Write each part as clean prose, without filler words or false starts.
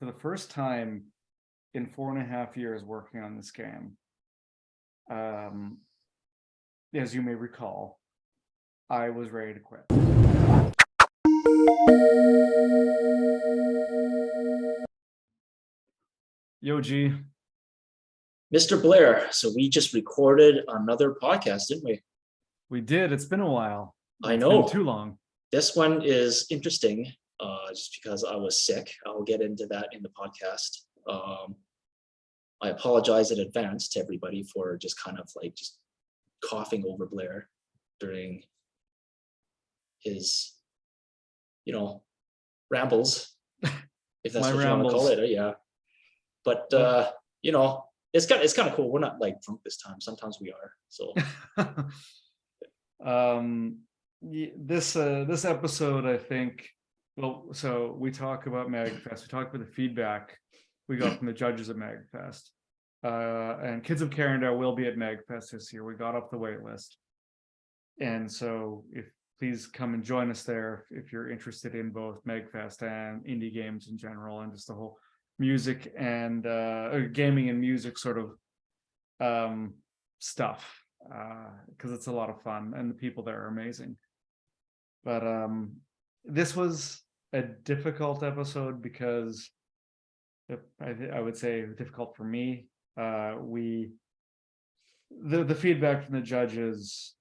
for the first time in 4.5 years working on this game, as you may recall, I was ready to quit. Yo, G. Mr. Blair, so we just recorded another podcast, didn't we? We did. It's been a while. I It's know. been too long. This one is interesting, just because I was sick. I'll get into that in the podcast. I apologize in advance to everybody for just kind of like just coughing over Blair during his, rambles, if that's My what you want to call rambles. it. Yeah. But it's kind of cool. We're not like drunk this time. Sometimes we are. So this episode, I think, well, so we talk about MagFest. We talk about the feedback we got from the judges at MagFest. And Kids of Karendow will be at MagFest this year. We got off the wait list. And so please come and join us there if you're interested in both MagFest and indie games in general, and just the whole music and gaming and music sort of stuff, because it's a lot of fun and the people there are amazing. But this was a difficult episode because I would say difficult for me. The feedback from the judges,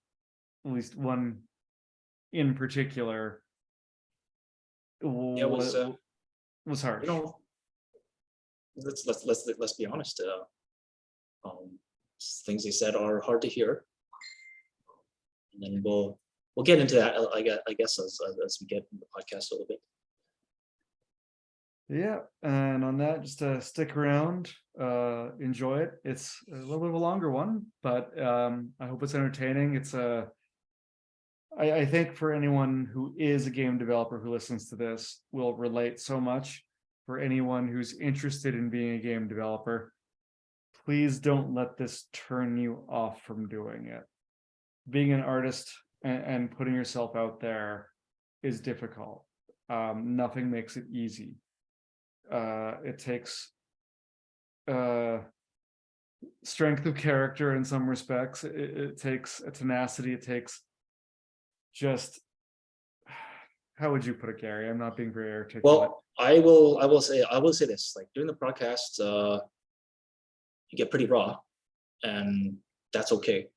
at least one in particular, was harsh. Let's be honest. Things they said are hard to hear, and then we'll get into that. I guess as we get in the podcast a little bit. Yeah, and on that, just stick around, enjoy it. It's a little bit of a longer one, but I hope it's entertaining. I think for anyone who is a game developer who listens to this will relate so much. For anyone who's interested in being a game developer, please don't let this turn you off from doing it. Being an artist and putting yourself out there is difficult. Nothing makes it easy. It takes strength of character in some respects. It takes a tenacity. It takes just, how would you put it, Gary? I'm not being very articulate. Well, I will say this. Like during the podcast, you get pretty raw, and that's okay.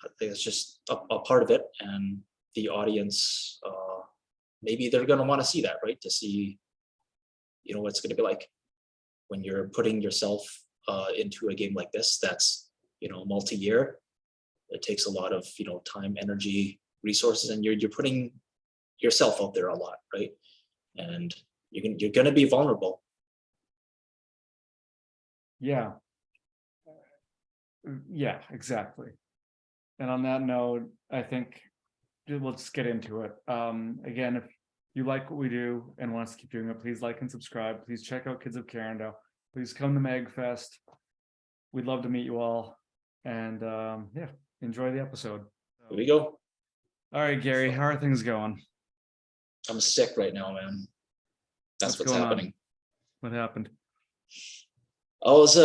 I think it's just a part of it, and the audience, maybe they're gonna want to see that, right? To see, what it's gonna be like when you're putting yourself into a game like this. That's multi-year. It takes a lot of time, energy, resources, and you're putting yourself out there a lot, right? And you're gonna be vulnerable. Yeah, exactly. And on that note, I think we'll just get into it. Again, if you like what we do and want us to keep doing it, please like and subscribe. Please check out Kids of Karendow. Please come to MagFest. We'd love to meet you all. And enjoy the episode. Here we go. All right, Gary, how are things going? I'm sick right now, man. That's what's happening. What happened? I was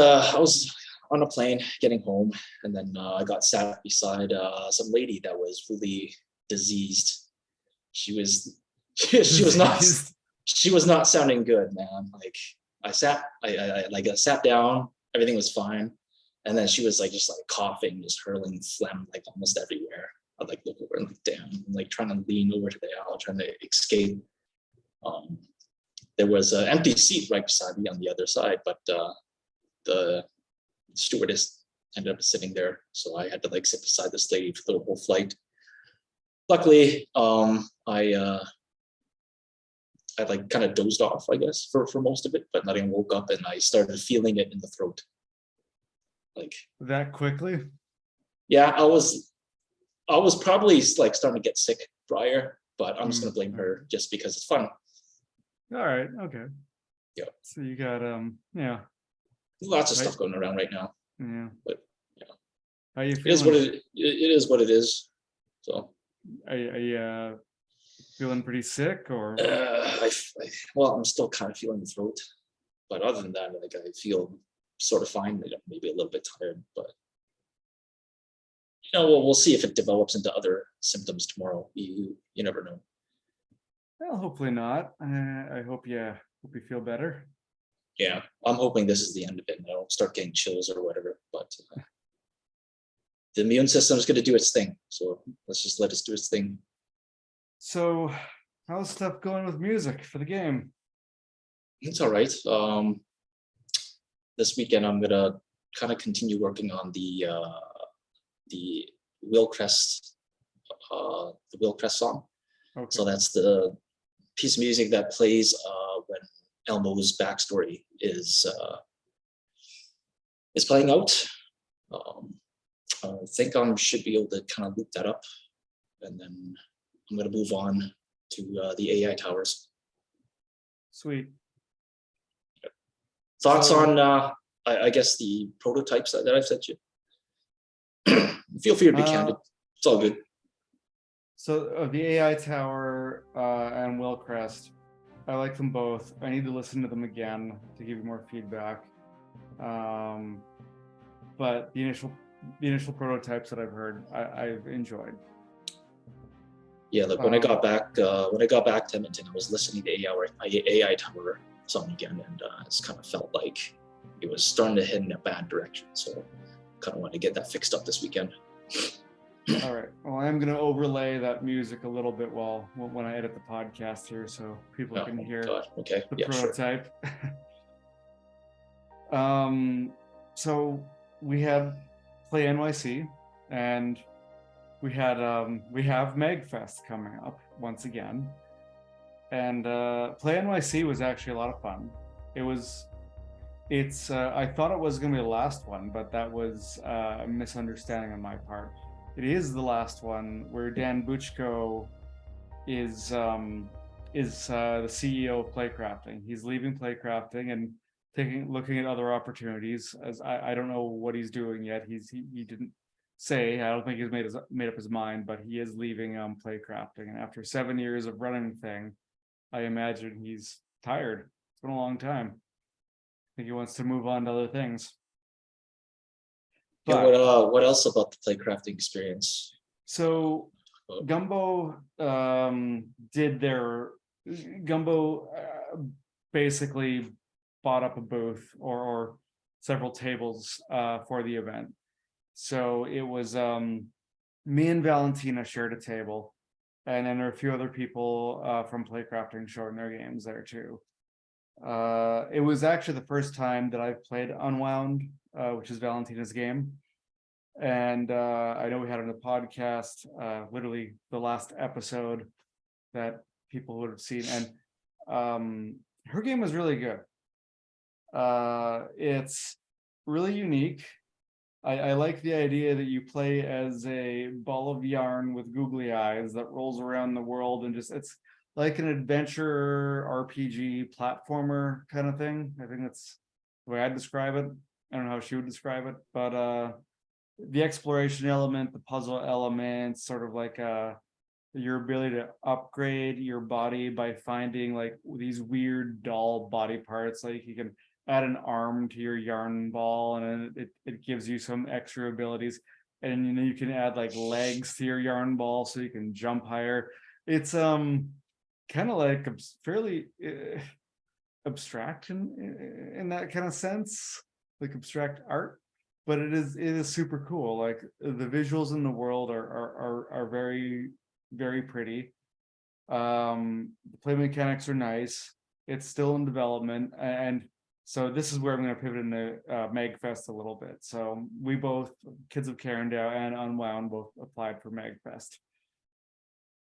on a plane getting home, and then I got sat beside some lady that was really diseased. She was not sounding good, man. Like I sat down, everything was fine, and then she was just coughing, just hurling phlegm almost everywhere. I look over and damn, I'm trying to lean over to the aisle, trying to escape. There was an empty seat right beside me on the other side, but the stewardess ended up sitting there, so I had to sit beside this lady for the whole flight. Luckily, I kind of dozed off, I guess, for most of it, but then I woke up and I started feeling it in the throat. That quickly? Yeah, I was probably starting to get sick prior, but I'm just gonna blame her just because it's fun. All right, okay. Yeah. So you got lots of stuff going around right now. Yeah. But how you feeling? It is what it is. So are Feeling pretty sick or? Well, I'm still kind of feeling the throat, but other than that, like I feel sort of fine. Maybe a little bit tired, but we'll see if it develops into other symptoms tomorrow. You never know. Well, hopefully not. I hope you feel better. Yeah, I'm hoping this is the end of it and I don't start getting chills or whatever. But the immune system is going to do its thing, so let's just let it do its thing. So, how's stuff going with music for the game? It's all right. This weekend I'm gonna kind of continue working on the Wheelcrest song. Okay. So that's the piece of music that plays when Elmo's backstory is playing out. I think I should be able to kind of loop that up, and then I'm gonna move on to the AI towers. Sweet. Thoughts So- on I guess the prototypes that I've sent you. Feel free to be candid. It's all good. So the AI Tower and Willcrest, I like them both. I need to listen to them again to give you more feedback. But the initial prototypes that I've heard, I've enjoyed. Yeah, look, when I got back to Edmonton, I was listening to AI Tower song again, and it's kind of felt like it was starting to head in a bad direction. So kind of want to get that fixed up this weekend. All right. Well, I'm going to overlay that music a little bit when I edit the podcast here, so people can hear okay. the Yeah, prototype. Sure. So we had Play NYC, and we have MagFest coming up once again, and Play NYC was actually a lot of fun. I thought it was going to be the last one, but that was a misunderstanding on my part. It is the last one where Dan Buchko is the CEO of Playcrafting. He's leaving Playcrafting and looking at other opportunities. As I don't know what he's doing yet. He didn't say. I don't think he's made up his mind, but he is leaving Playcrafting. And after 7 years of running the thing, I imagine he's tired. It's been a long time. I think he wants to move on to other things. But what else about the Playcrafting experience? So Gumbo basically bought up a booth or several tables for the event. So it was me and Valentina shared a table, and then there are a few other people from Playcrafting showing their games there too. It was actually the first time that I've played Unwound, which is Valentina's game. And I know we had on the podcast, literally the last episode that people would have seen. And her game was really good. It's really unique. I like the idea that you play as a ball of yarn with googly eyes that rolls around the world, and it's like an adventure RPG platformer kind of thing. I think that's the way I'd describe it. I don't know how she would describe it, but the exploration element, the puzzle element, sort of like your ability to upgrade your body by finding like these weird doll body parts. Like you can add an arm to your yarn ball, and it gives you some extra abilities. And you can add like legs to your yarn ball so you can jump higher. It's kind of like fairly abstract in that kind of sense, like abstract art. But it is super cool. Like the visuals in the world are very, very pretty. The play mechanics are nice. It's still in development, and so this is where I'm going to pivot into MagFest a little bit. So we both, Kids of Karendow and Unwound, both applied for MagFest.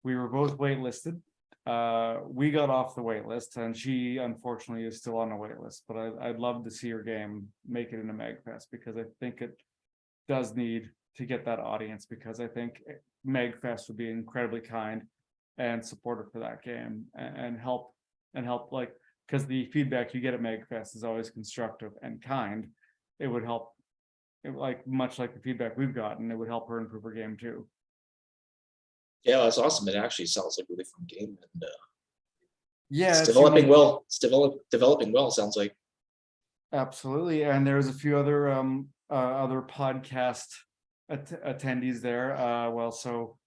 We were both waitlisted. We got off the wait list, and she unfortunately is still on the wait list, but I'd love to see her game make it into MagFest, because I think it does need to get that audience, because I think MagFest would be incredibly kind and supportive for that game and help like, because the feedback you get at MagFest is always constructive and kind. It would help, like much like the feedback we've gotten, it would help her improve her game too. Yeah, that's awesome. It actually sounds like a really fun game, and Yeah, it's it's developing unique. well. It's developing well. Sounds like. Absolutely, and there's a few other podcast attendees there. Well, so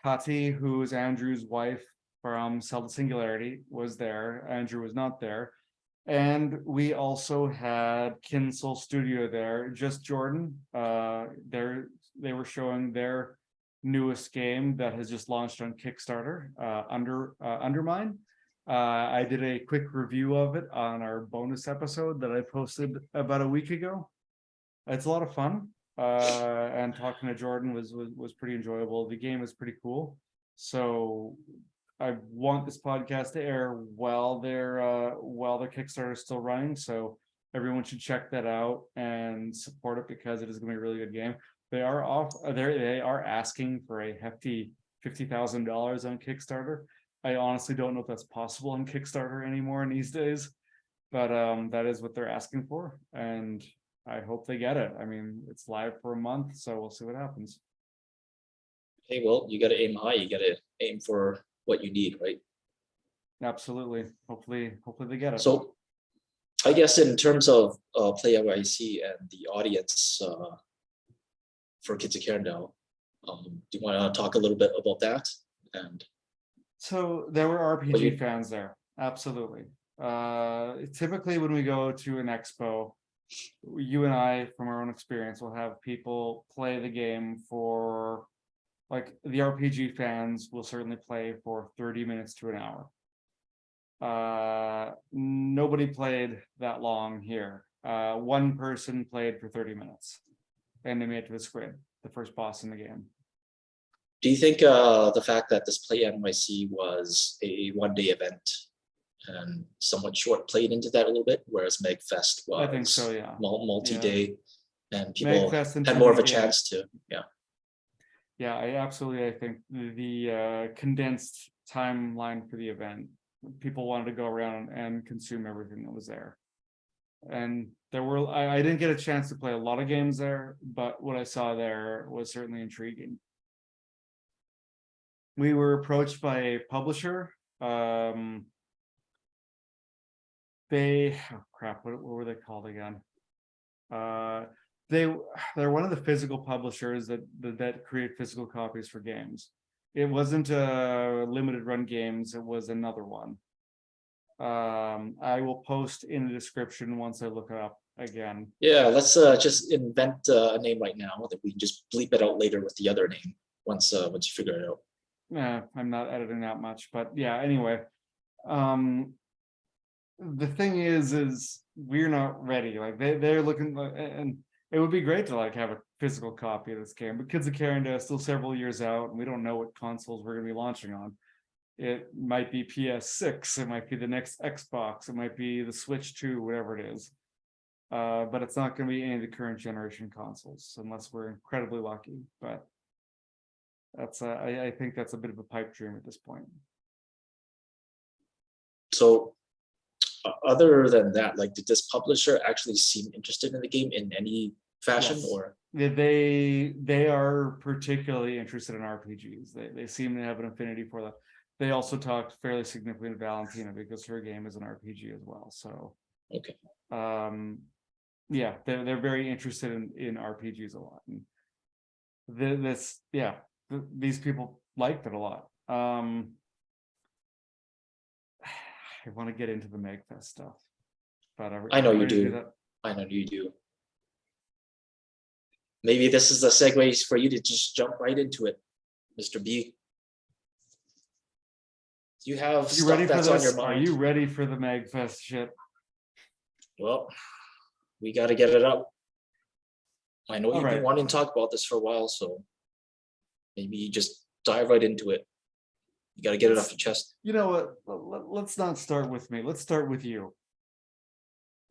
Kati, who is Andrew's wife from Cell to Singularity, was there. Andrew was not there. And we also had Kinsel Studio there, just Jordan. They were showing their newest game that has just launched on Kickstarter, Undermine. I did a quick review of it on our bonus episode that I posted about a week ago. It's a lot of fun, and talking to Jordan was pretty enjoyable. The game is pretty cool, so I want this podcast to air while their Kickstarter is still running. So everyone should check that out and support it because it is going to be a really good game. They are asking for a hefty $50,000 on Kickstarter. I honestly don't know if that's possible on Kickstarter anymore in these days, but that is what they're asking for, and I hope they get it. I mean, it's live for a month, so we'll see what happens. Hey, well, you got to aim high. You got to aim for what you need, right? Absolutely. Hopefully they get it. So, I guess in terms of Play IC and the audience for Kids of Karendow, do you want to talk a little bit about that? And so there were RPG fans there. Absolutely. Typically when we go to an expo, you and I, from our own experience, will have people play the game for, like, the RPG fans will certainly play for 30 minutes to an hour. Nobody played that long here. One person played for 30 minutes and they made it to the squid, the first boss in the game. do you think the fact that this Play NYC was a one-day event and somewhat short played into that a little bit, whereas MagFest was I think so, yeah. multi-day, and people MagFest and had more of a 20 chance to, Yeah, I think the condensed timeline for the event, people wanted to go around and consume everything that was there. And there were, I didn't get a chance to play a lot of games there, but what I saw there was certainly intriguing. We were approached by a publisher. What were they called again? They're one of the physical publishers that create physical copies for games. It wasn't limited run games, it was another one. I will post in the description once I look it up again. Yeah, let's just invent a name right now that we can just bleep it out later with the other name once you figure it out. Yeah, I'm not editing that much, but yeah, anyway. The thing is we're not ready. Like they're looking, and it would be great to like have a physical copy of this game, but Kids of Karendow is still several years out and we don't know what consoles we're going to be launching on. It might be PS6, it might be the next Xbox, it might be the Switch 2, whatever it is. But it's not going to be any of the current generation consoles unless we're incredibly lucky. But that's I think that's a bit of a pipe dream at this point. So other than that, like, did this publisher actually seem interested in the game in any fashion? Yes. Or they are particularly interested in RPGs. They seem to have an affinity for that. They also talked fairly significantly to Valentina because her game is an RPG as well. So okay, yeah, they're very interested in RPGs a lot. And these people liked it a lot. I want to get into the MagFest stuff, but I know you do. I know you do. Maybe this is the segue for you to just jump right into it, Mr. B. You have stuff that's on your mind. Are you ready for the MagFest shit? Well, we got to get it up. I know you've been right. wanting to talk about this for a while, so maybe you just dive right into it. You got to get it off your chest. You know what? Let's not start with me. Let's start with you.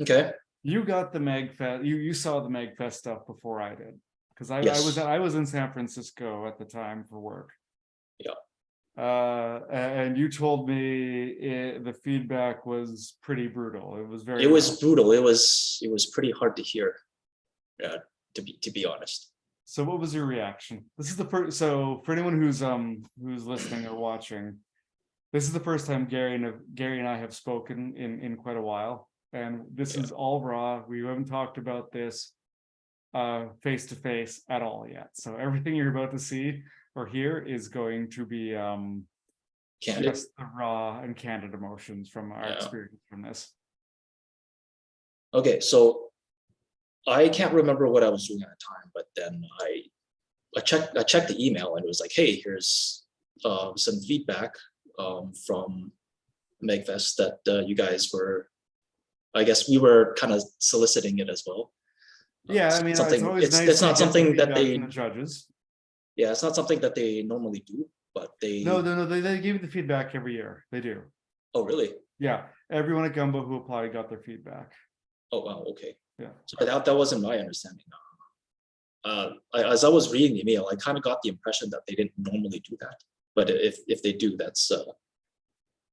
Okay. You got the MagFest. You saw the MagFest stuff before I did, because Yes. I was in San Francisco at the time for work. Yeah. And you told me the feedback was pretty brutal. It was very. It was brutal. It was pretty hard to hear. To be honest. So what was your reaction? This is the first, so for anyone who's listening or watching, this is the first time Gary and I have spoken in quite a while. And this Yeah. is all raw. We haven't talked about this face to face at all yet. So everything you're about to see or hear is going to be Candid. just the raw and candid emotions from our Yeah. experience from this. Okay, so I can't remember what I was doing at the time, but then I checked the email and it was like, hey, here's some feedback from MagFest that you guys were, I guess we were kind of soliciting it as well. Yeah, I mean, it's something always nice it's to not get the something that feedback from they the judges. yeah, it's not something that they normally do, but they No, they give you the feedback every year. They do. oh really? Yeah, everyone at Gumbo who applied got their feedback. Oh wow, okay. Yeah. So that wasn't my understanding. As I was reading the email, I kind of got the impression that they didn't normally do that. But if they do, that's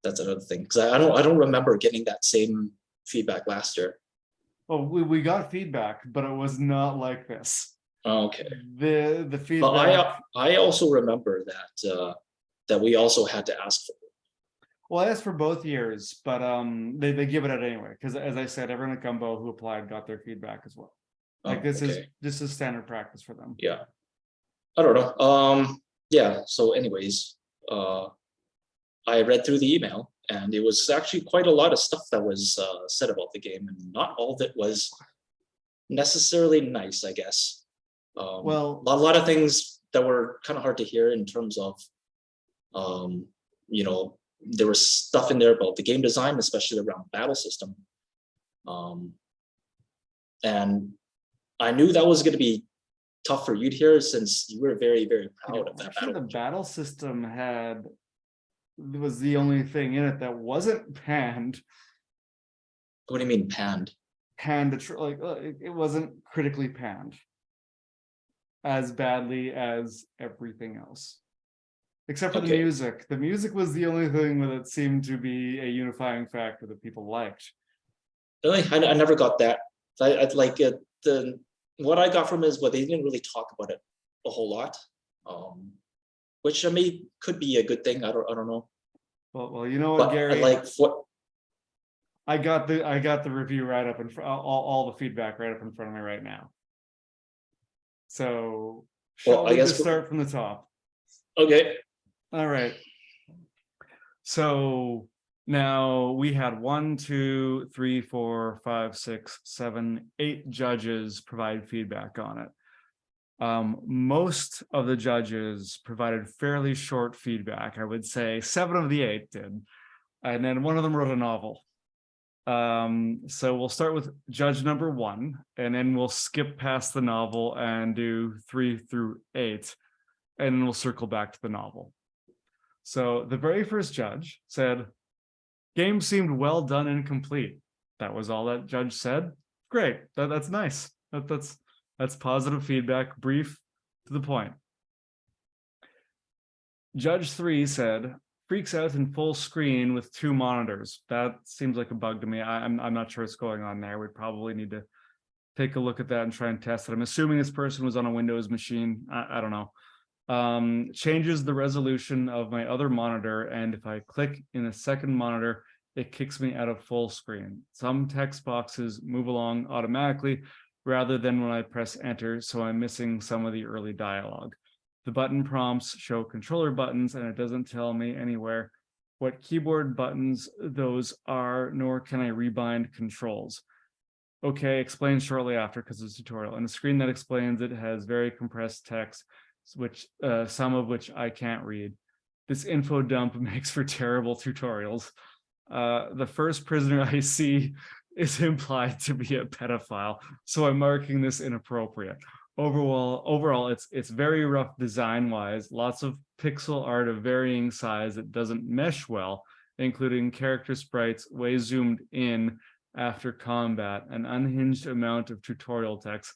another thing. Because I don't remember getting that same feedback last year. Well, we got feedback, but it was not like this. Okay. The But feedback. I also remember that we also had to ask for it. Well, I asked for both years, but they give it out anyway because, as I said, everyone at Gumbo who applied got their feedback as well. Like Oh, okay. this is standard practice for them. Yeah. I don't know. Yeah. So, anyways, I read through the email, and it was actually quite a lot of stuff that was said about the game, and not all of it was necessarily nice, I guess. Well, a lot of things that were kind of hard to hear in terms of, there was stuff in there about the game design, especially around battle system. And I knew that was going to be tough for you to hear since you were very, very proud of that actually, the battle. battle system was the only thing in it that wasn't panned. What do you mean panned? It wasn't critically panned as badly as everything else, except for the music. The music was the only thing that seemed to be a unifying factor that people liked. Really, I never got that. I like it. What I got from it is what they didn't really talk about it a whole lot, which I mean could be a good thing. I don't know. Well, you know what, But Gary? I got the review right up in front, all the feedback right up in front of me right now. So shall we just start from the top? Okay. All right. So now we had 1, 2, 3, 4, 5, 6, 7, 8 judges provide feedback on it. Most of the judges provided fairly short feedback. I would say 7 of the 8 did. And then one of them wrote a novel. So we'll start with judge number 1, and then we'll skip past the novel and do 3 through 8, and then we'll circle back to the novel. So the very first judge said, game seemed well done and complete. That was all that judge said. Great. That's nice. That's positive feedback, brief, to the point. Judge 3 said, freaks out in full screen with 2 monitors. That seems like a bug to me. I'm not sure what's going on there. We probably need to take a look at that and try and test it. I'm assuming this person was on a Windows machine. I don't know. Changes the resolution of my other monitor, and if I click in a second monitor, it kicks me out of full screen. Some text boxes move along automatically rather than when I press enter, so I'm missing some of the early dialogue. The button prompts show controller buttons, and it doesn't tell me anywhere what keyboard buttons those are, nor can I rebind controls. Okay, explain shortly after because it's a tutorial. And the screen that explains it has very compressed text, which some of which I can't read. This info dump makes for terrible tutorials. The first prisoner I see is implied to be a pedophile, so I'm marking this inappropriate. Overall, it's very rough design-wise. Lots of pixel art of varying size that doesn't mesh well, including character sprites way zoomed in after combat, an unhinged amount of tutorial text,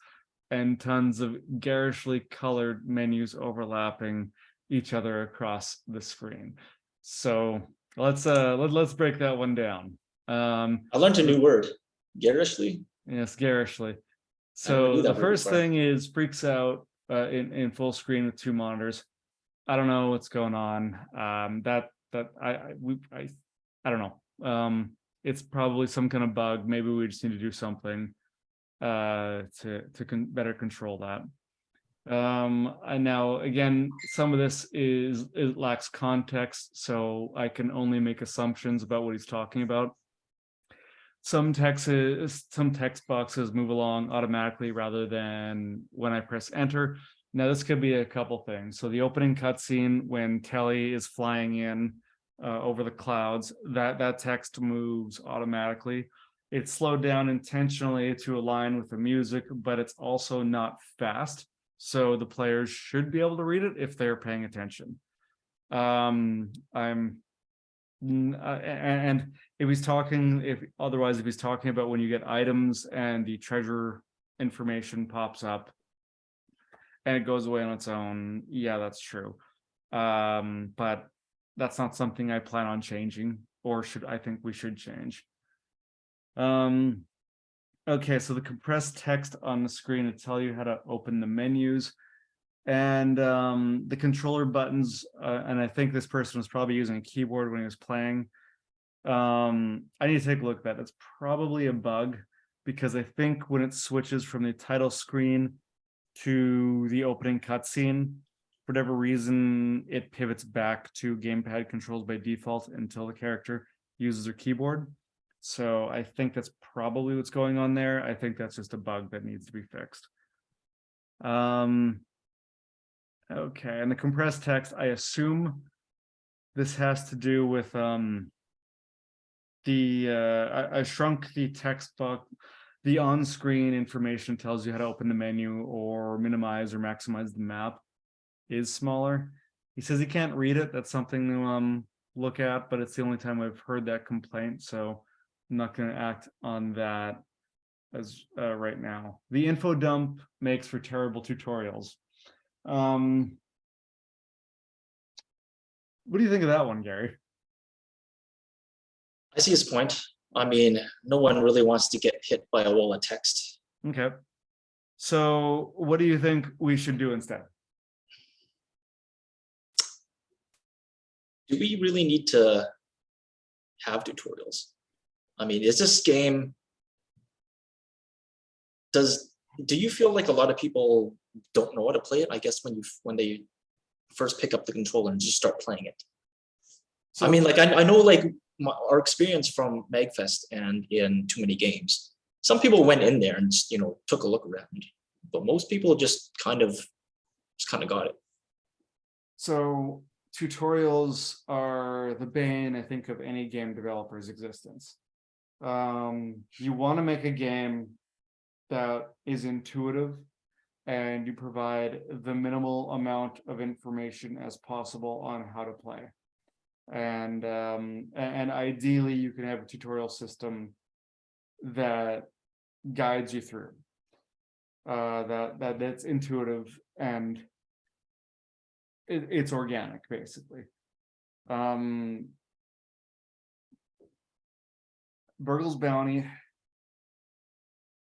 and tons of garishly colored menus overlapping each other across the screen. So let's break that one down. I learned a new word, garishly. Yes, garishly. So the first thing is freaks out in full screen with 2 monitors. I don't know what's going on. I don't know. It's probably some kind of bug. Maybe we just need to do something to better control that. And now again, some of this it lacks context, so I can only make assumptions about what he's talking about. Some text boxes move along automatically rather than when I press enter. Now this could be a couple things. So the opening cutscene when Telly is flying in over the clouds, that text moves automatically. It's slowed down intentionally to align with the music, but it's also not fast. So the players should be able to read it if they're paying attention. And if he's talking about when you get items and the treasure information pops up and it goes away on its own, yeah, that's true. But that's not something I plan on changing, or I think we should change. Okay, so the compressed text on the screen to tell you how to open the menus, and the controller buttons, and I think this person was probably using a keyboard when he was playing. I need to take a look at that. That's probably a bug, because I think when it switches from the title screen to the opening cutscene, for whatever reason, it pivots back to gamepad controls by default until the character uses her keyboard. So I think that's probably what's going on there. I think that's just a bug that needs to be fixed. Okay, and the compressed text, I assume this has to do with I shrunk the text box. The on-screen information tells you how to open the menu or minimize or maximize the map is smaller. He says he can't read it. That's something to look at, but it's the only time I've heard that complaint, so I'm not going to act on that as right now. The info dump makes for terrible tutorials. What do you think of that one, Gary? I see his point. I mean, no one really wants to get hit by a wall of text. Okay. So what do you think we should do instead? Do we really need to have tutorials? I mean, is this game, do you feel like a lot of people don't know how to play it? I guess when they first pick up the controller and just start playing it. So, I mean, like I know like our experience from MagFest and in Too Many Games, some people went in there and took a look around, but most people just kind of got it. So tutorials are the bane, I think, of any game developer's existence. You want to make a game that is intuitive and you provide the minimal amount of information as possible on how to play. And ideally you can have a tutorial system that guides you through, that's intuitive and it's organic, basically. Burgle's Bounty,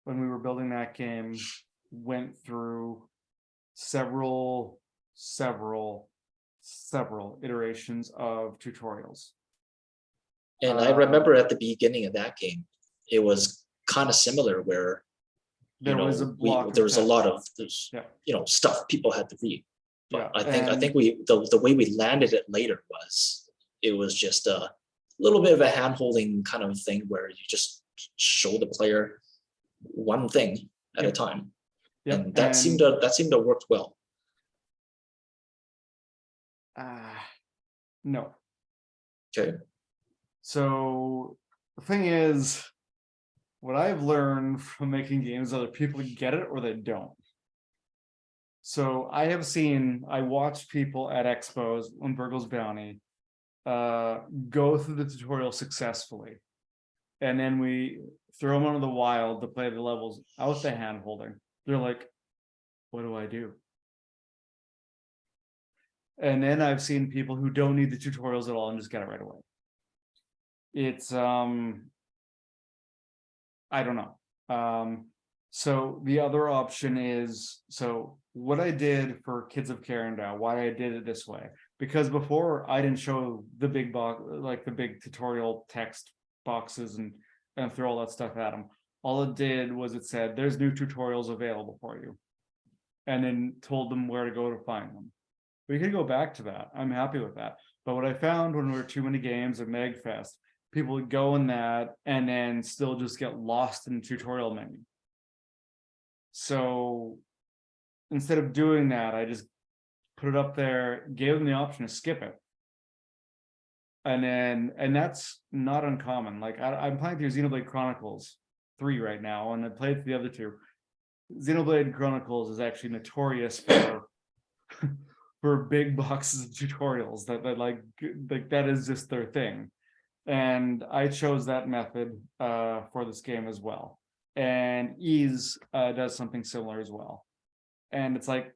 when we were building that game, went through several iterations of tutorials. And I remember at the beginning of that game, it was kind of similar where there was a lot of stuff people had to read. But I think the way we landed it later was it was just a little bit of a hand-holding kind of thing where you just show the player one thing at a time. And that seemed to work well. No. Okay. So the thing is, what I've learned from making games, either people get it or they don't. So I watched people at expos on Burgle's Bounty go through the tutorial successfully. And then we throw them into the wild to play the levels out the hand holding. They're like, what do I do? And then I've seen people who don't need the tutorials at all and just get it right away. It's I don't know. So the other option is, so what I did for Kids of Karendow, why I did it this way, because before I didn't show the big box, like the big tutorial text boxes and throw all that stuff at them. All it did was it said, there's new tutorials available for you. And then told them where to go to find them. We could go back to that. I'm happy with that. But what I found when we were too many games at MagFest, people would go in that and then still just get lost in the tutorial menu. So instead of doing that, I just put it up there, gave them the option to skip it. And that's not uncommon. Like I'm playing through Xenoblade Chronicles 3 right now, and I played the other two. Xenoblade Chronicles is actually notorious for for big boxes of tutorials that like that is just their thing. And I chose that method for this game as well. And Ease does something similar as well. And it's like,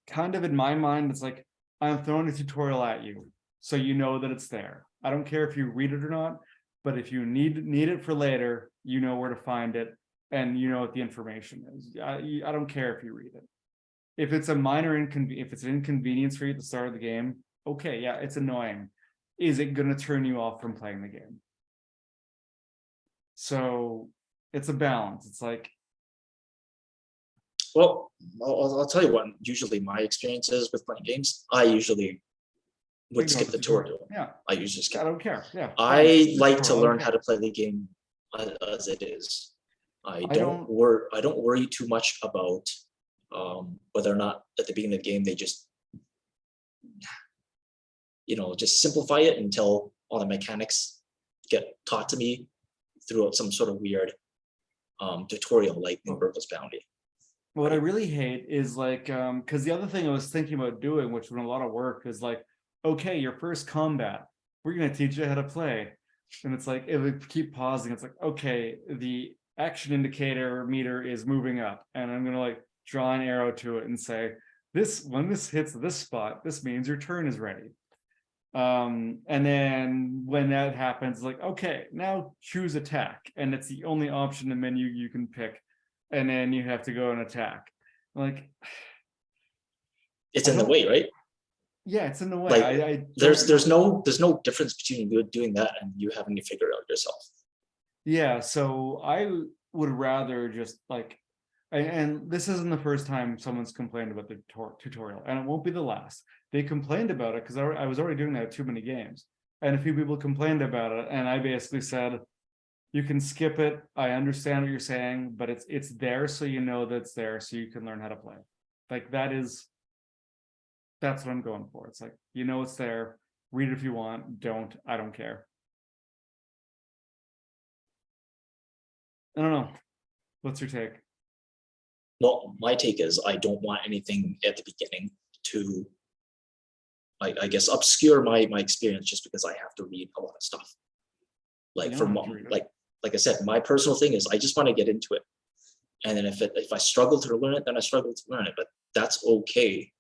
kind of in my mind, it's like, I'm throwing a tutorial at you, so you know that it's there. I don't care if you read it or not, but if you need it for later, you know where to find it, and you know what the information is. I don't care if you read it. If it's a minor if it's an inconvenience for you at the start of the game, okay, yeah, it's annoying. Is it going to turn you off from playing the game? So it's a balance. It's like, Well, I'll tell you what. Usually, my experiences with playing games, I usually would skip the tutorial. Yeah, I usually skip. I don't care. Yeah, I like to learn how to play the game as it is. I don't worry too much about whether or not at the beginning of the game they just just simplify it until all the mechanics get taught to me throughout some sort of weird tutorial like in Burgle's Bounty. What I really hate is like, because the other thing I was thinking about doing, which was a lot of work, is like, okay, your first combat, we're gonna teach you how to play. And it's like, it would keep pausing. It's like, okay, the action indicator meter is moving up, and I'm gonna like draw an arrow to it and say, when this hits this spot, this means your turn is ready. And then when that happens, like, okay, now choose attack, and it's the only option in the menu you can pick, and then you have to go and attack. Like, it's in the way, right? Yeah, it's in the way. Like, there's no difference between you doing that and you having to figure it out yourself. Yeah, so I would rather just like, and this isn't the first time someone's complained about the tutorial, and it won't be the last. They complained about it because I was already doing that at too many games, and a few people complained about it, and I basically said, you can skip it. I understand what you're saying, but it's there so you know that it's there so you can learn how to play. Like that's what I'm going for. It's like, you know it's there. Read it if you want. Don't. I don't care. I don't know. What's your take? Well, my take is I don't want anything at the beginning to, I guess, obscure my experience just because I have to read a lot of stuff. Like like I said, my personal thing is I just want to get into it, and then if I struggle to learn it, then I struggle to learn it. But that's okay.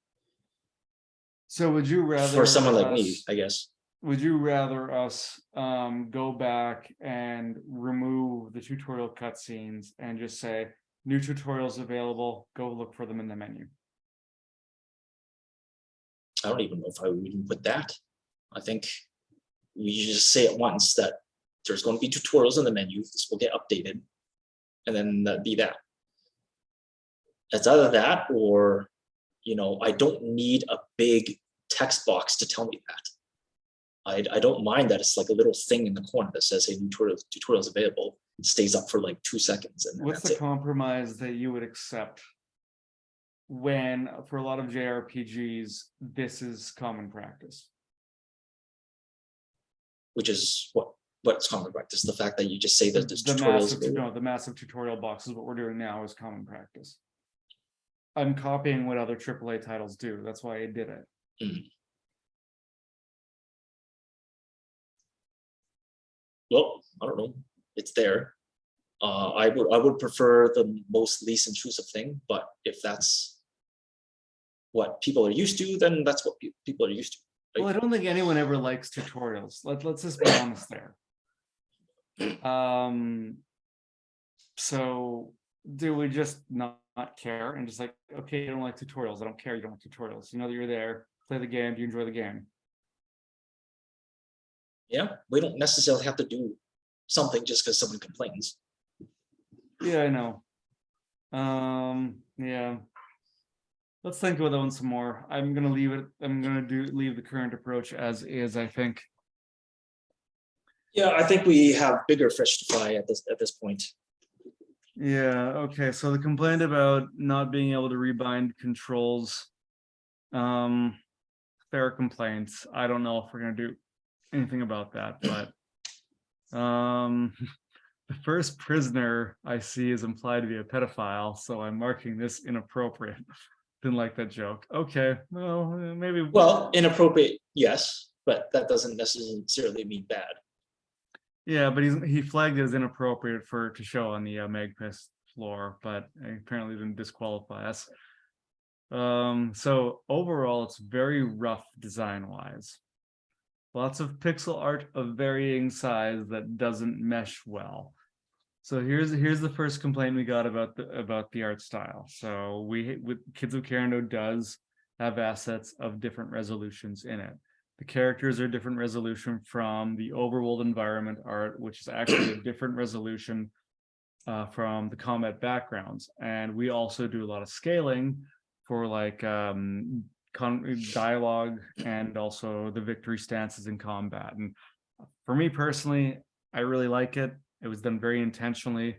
So would you rather, for someone like me, I guess, would you rather us go back and remove the tutorial cutscenes and just say new tutorials available, go look for them in the menu? I don't even know if I would even put that. I think we just say it once that there's going to be tutorials in the menu. This will get updated, and then that'd be that. It's either that or, I don't need a big text box to tell me that. I don't mind that it's like a little thing in the corner that says, hey, new tutorials available. It stays up for like 2 seconds. And what's the compromise that you would accept when, for a lot of JRPGs, this is common practice? Which is what's common practice? The fact that you just say that there's tutorials available. No, the massive tutorial boxes, what we're doing now is common practice. I'm copying what other AAA titles do. That's why I did it. Mm. Well, I don't know. It's there. I would prefer the most least intrusive thing, but if that's what people are used to, then that's what people are used to. Right? Well, I don't think anyone ever likes tutorials. Let's just be honest there. So do we just not care and just like, okay, you don't like tutorials, I don't care, you don't like tutorials, you know that you're there, play the game, do you enjoy the game? Yeah, we don't necessarily have to do something just because someone complains. Yeah, I know. Yeah. Let's think about that one some more. I'm gonna leave it. I'm gonna leave the current approach as is, I think. Yeah, I think we have bigger fish to fry at this point. Yeah, okay. So the complaint about not being able to rebind controls, um, fair complaints. I don't know if we're gonna do anything about that, but the first prisoner I see is implied to be a pedophile, so I'm marking this inappropriate. Didn't like that joke. Okay, well, maybe. Well, inappropriate, yes, but that doesn't necessarily mean bad. Yeah, but he flagged it as inappropriate to show on the MagFest floor, but apparently didn't disqualify us. So overall, it's very rough design-wise. Lots of pixel art of varying size that doesn't mesh well. So here's the first complaint we got about the art style. So with Kids of Karendow does have assets of different resolutions in it. The characters are different resolution from the overworld environment art, which is actually a different resolution from the combat backgrounds. And we also do a lot of scaling for like dialogue and also the victory stances in combat. And for me personally, I really like it. It was done very intentionally.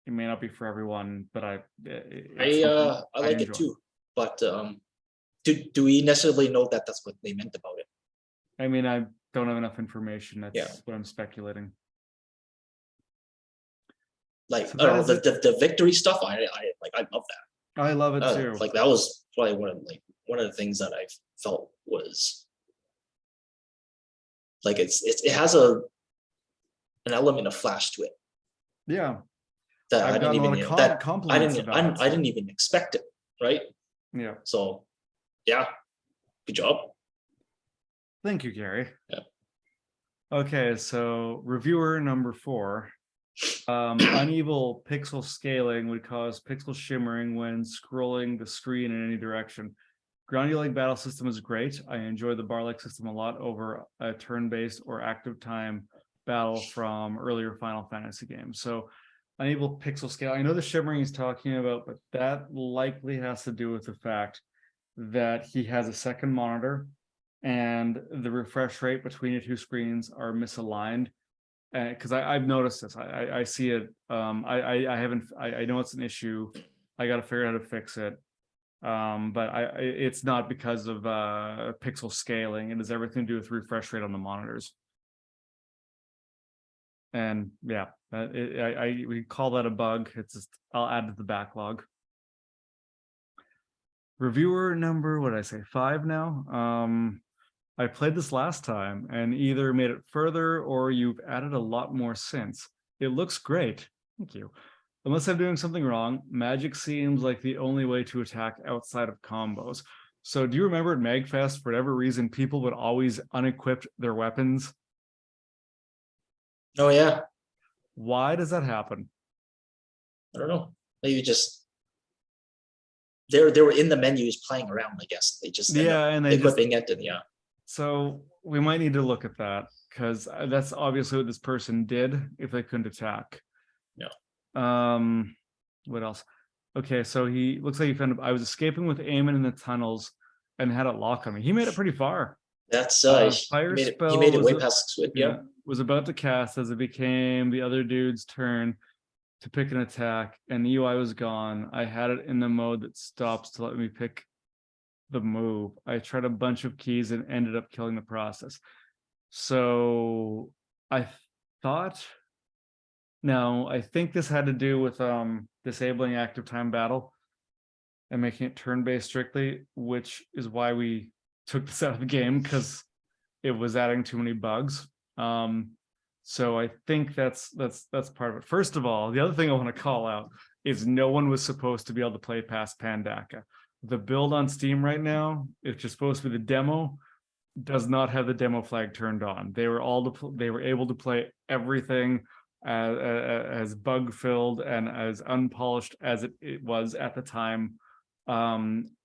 It may not be for everyone, but I like it too. But do we necessarily know that that's what they meant about it? I mean, I don't have enough information. That's what I'm speculating. Like, so I don't know, the victory stuff, I love that. I love it too. Like that was probably one of the things that I felt was like it has an element of flash to it. Yeah. That I didn't even I didn't even expect it, right? Yeah. So yeah, good job. Thank you, Gary. Yeah. Okay, so reviewer number 4. Uneven pixel scaling would cause pixel shimmering when scrolling the screen in any direction. Ground-like battle system is great. I enjoy the bar-like system a lot over a turn-based or active time battle from earlier Final Fantasy games. So uneven pixel scale. I know the shimmering he's talking about, but that likely has to do with the fact that he has a second monitor and the refresh rate between the two screens are misaligned. Because I've noticed this. I see it. I know it's an issue. I got to figure out how to fix it. But it's not because of pixel scaling. It has everything to do with refresh rate on the monitors. And yeah, we call that a bug. It's just, I'll add to the backlog. Reviewer number, what did I say, 5 now? I played this last time and either made it further or you've added a lot more since. It looks great. Thank you. Unless I'm doing something wrong, magic seems like the only way to attack outside of combos. So do you remember at MagFest, for whatever reason, people would always unequip their weapons? Oh yeah. Why does that happen? I don't know. Maybe just they were in the menus playing around, I guess. They just and they equipping it, and yeah. So we might need to look at that because that's obviously what this person did if they couldn't attack. Yeah. What else? Okay, so he looks like he found. I was escaping with Eamon in the tunnels and had it lock on me. He made it pretty far. That's fire he spell made it way past Squid. Yeah. Was about to cast as it became the other dude's turn to pick an attack, and the UI was gone. I had it in the mode that stops to let me pick the move. I tried a bunch of keys and ended up killing the process. So I think this had to do with disabling active time battle and making it turn-based strictly, which is why we took this out of the game, because it was adding too many bugs. So I think that's part of it. First of all, the other thing I want to call out is no one was supposed to be able to play past Pandaka. The build on Steam right now, it's just supposed to be the demo, does not have the demo flag turned on. They were able to play everything as bug filled and as unpolished as it was at the time,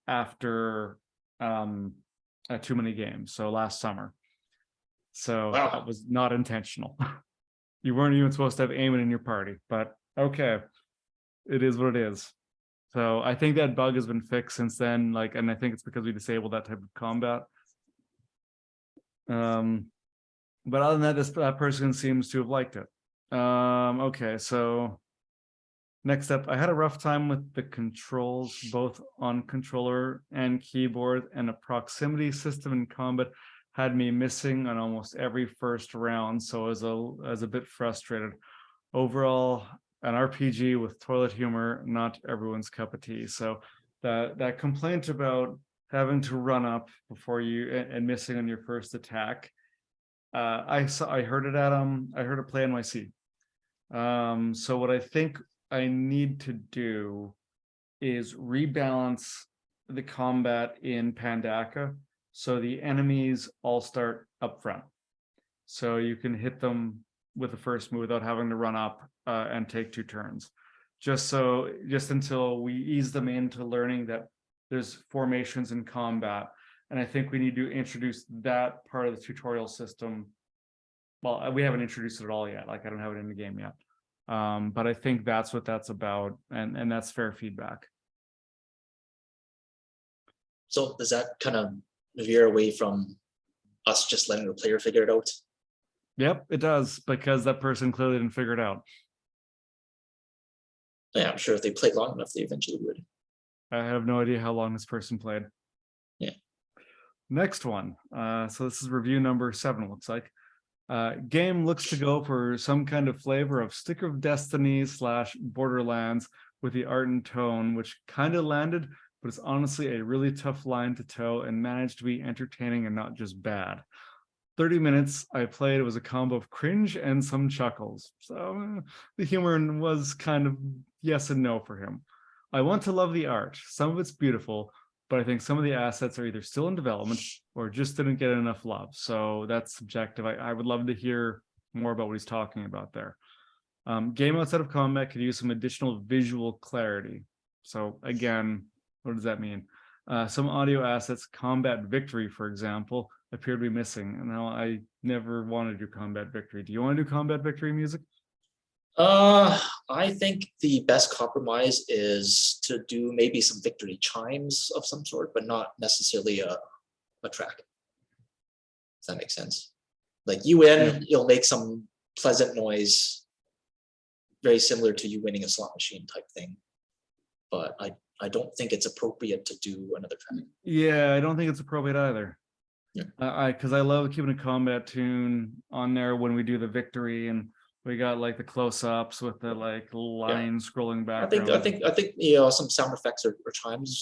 after too many games. So last summer. So Wow. that was not intentional. You weren't even supposed to have Eamon in your party, but okay, it is what it is. So I think that bug has been fixed since then. Like, and I think it's because we disabled that type of combat. But other than that, that person seems to have liked it. Okay, so next up, I had a rough time with the controls, both on controller and keyboard, and a proximity system in combat had me missing on almost every first round, so I was a bit frustrated. Overall, an RPG with toilet humor, not everyone's cup of tea. So that complaint about having to run up before you and missing on your first attack, I heard it play NYC. So what I think I need to do is rebalance the combat in Pandaka so the enemies all start up front. So you can hit them with the first move without having to run up and take 2 turns. Just until we ease them into learning that there's formations in combat. And I think we need to introduce that part of the tutorial system. Well, we haven't introduced it at all yet. Like, I don't have it in the game yet. But I think that's what that's about, and that's fair feedback. So does that kind of veer away from us just letting the player figure it out? Yep, it does, because that person clearly didn't figure it out. Yeah, I'm sure if they played long enough, they eventually would. I have no idea how long this person played. Yeah. Next one. So this is review number 7, looks like. Game looks to go for some kind of flavor of Stick of Destiny / Borderlands with the art and tone, which kind of landed, but it's honestly a really tough line to toe and managed to be entertaining and not just bad. 30 minutes I played, it was a combo of cringe and some chuckles. So the humor was kind of yes and no for him. I want to love the art. Some of it's beautiful, but I think some of the assets are either still in development or just didn't get enough love. So that's subjective. I would love to hear more about what he's talking about there. Game outside of combat could use some additional visual clarity. So again, what does that mean? Some audio assets, combat victory, for example, appear to be missing. And now I never want to do combat victory. Do you want to do combat victory music? I think the best compromise is to do maybe some victory chimes of some sort, but not necessarily a track. Does that make sense? Like you win, you'll make some pleasant noise, very similar to you winning a slot machine type thing. But I don't think it's appropriate to do another track. Yeah, I don't think it's appropriate either. Yeah. Because I love keeping a combat tune on there when we do the victory, and we got like the close-ups with the like line scrolling back. I think some sound effects or chimes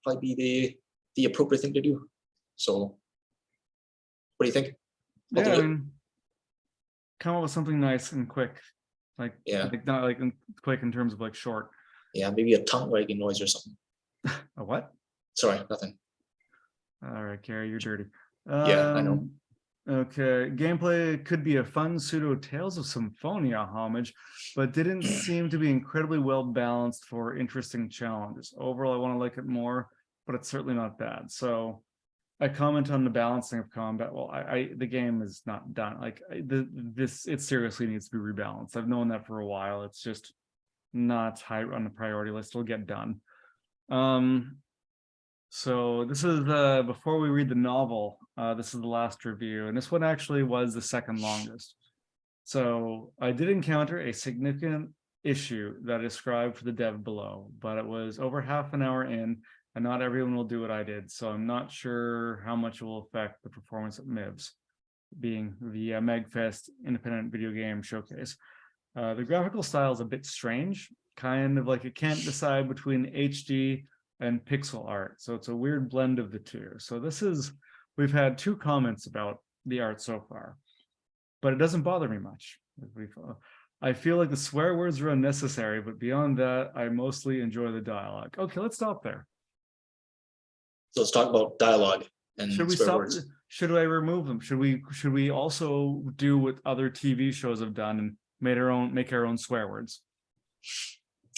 probably be the appropriate thing to do. So what do you think? Yeah, I mean, come up with something nice and quick, like not like quick in terms of like short. Yeah, maybe a tongue wagging noise or something. A what? Sorry, nothing. All right, Gary, you're dirty. Yeah, I know. Okay, gameplay could be a fun pseudo Tales of Symphonia homage, but didn't seem to be incredibly well balanced for interesting challenges. Overall, I want to like it more, but it's certainly not bad. So I comment on the balancing of combat. Well, the game is not done. Like it seriously needs to be rebalanced. I've known that for a while. It's just not high on the priority list. It'll get done. So this is before we read the novel, this is the last review, and this one actually was the second longest. So I did encounter a significant issue that I described for the dev below, but it was over half an hour in, and not everyone will do what I did. So I'm not sure how much it will affect the performance at MIVS, being the MagFest Independent Video Game Showcase. The graphical style is a bit strange, kind of like it can't decide between HD and pixel art. So it's a weird blend of the two. So we've had 2 comments about the art so far, but it doesn't bother me much. I feel like the swear words are unnecessary, but beyond that, I mostly enjoy the dialogue. Okay, let's stop there. So let's talk about dialogue and should we swear stop? words. Should I remove them? Should we also do what other TV shows have done and make our own swear words.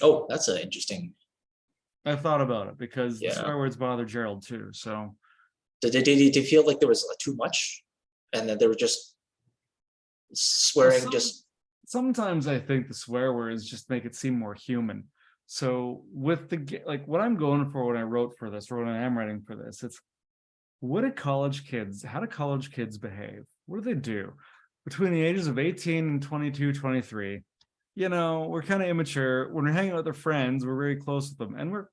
Oh, that's an interesting. I thought about it because the Yeah. swear words bother Gerald too. So Did they feel like there was too much, and then they were just swearing? Sometimes I think the swear words just make it seem more human. So with like what I'm going for when I wrote for this, or when I am writing for this, it's how do college kids behave? What do they do between the ages of 18 and 22, 23? We're kind of immature. When we're hanging out with our friends, we're very close with them, and we're,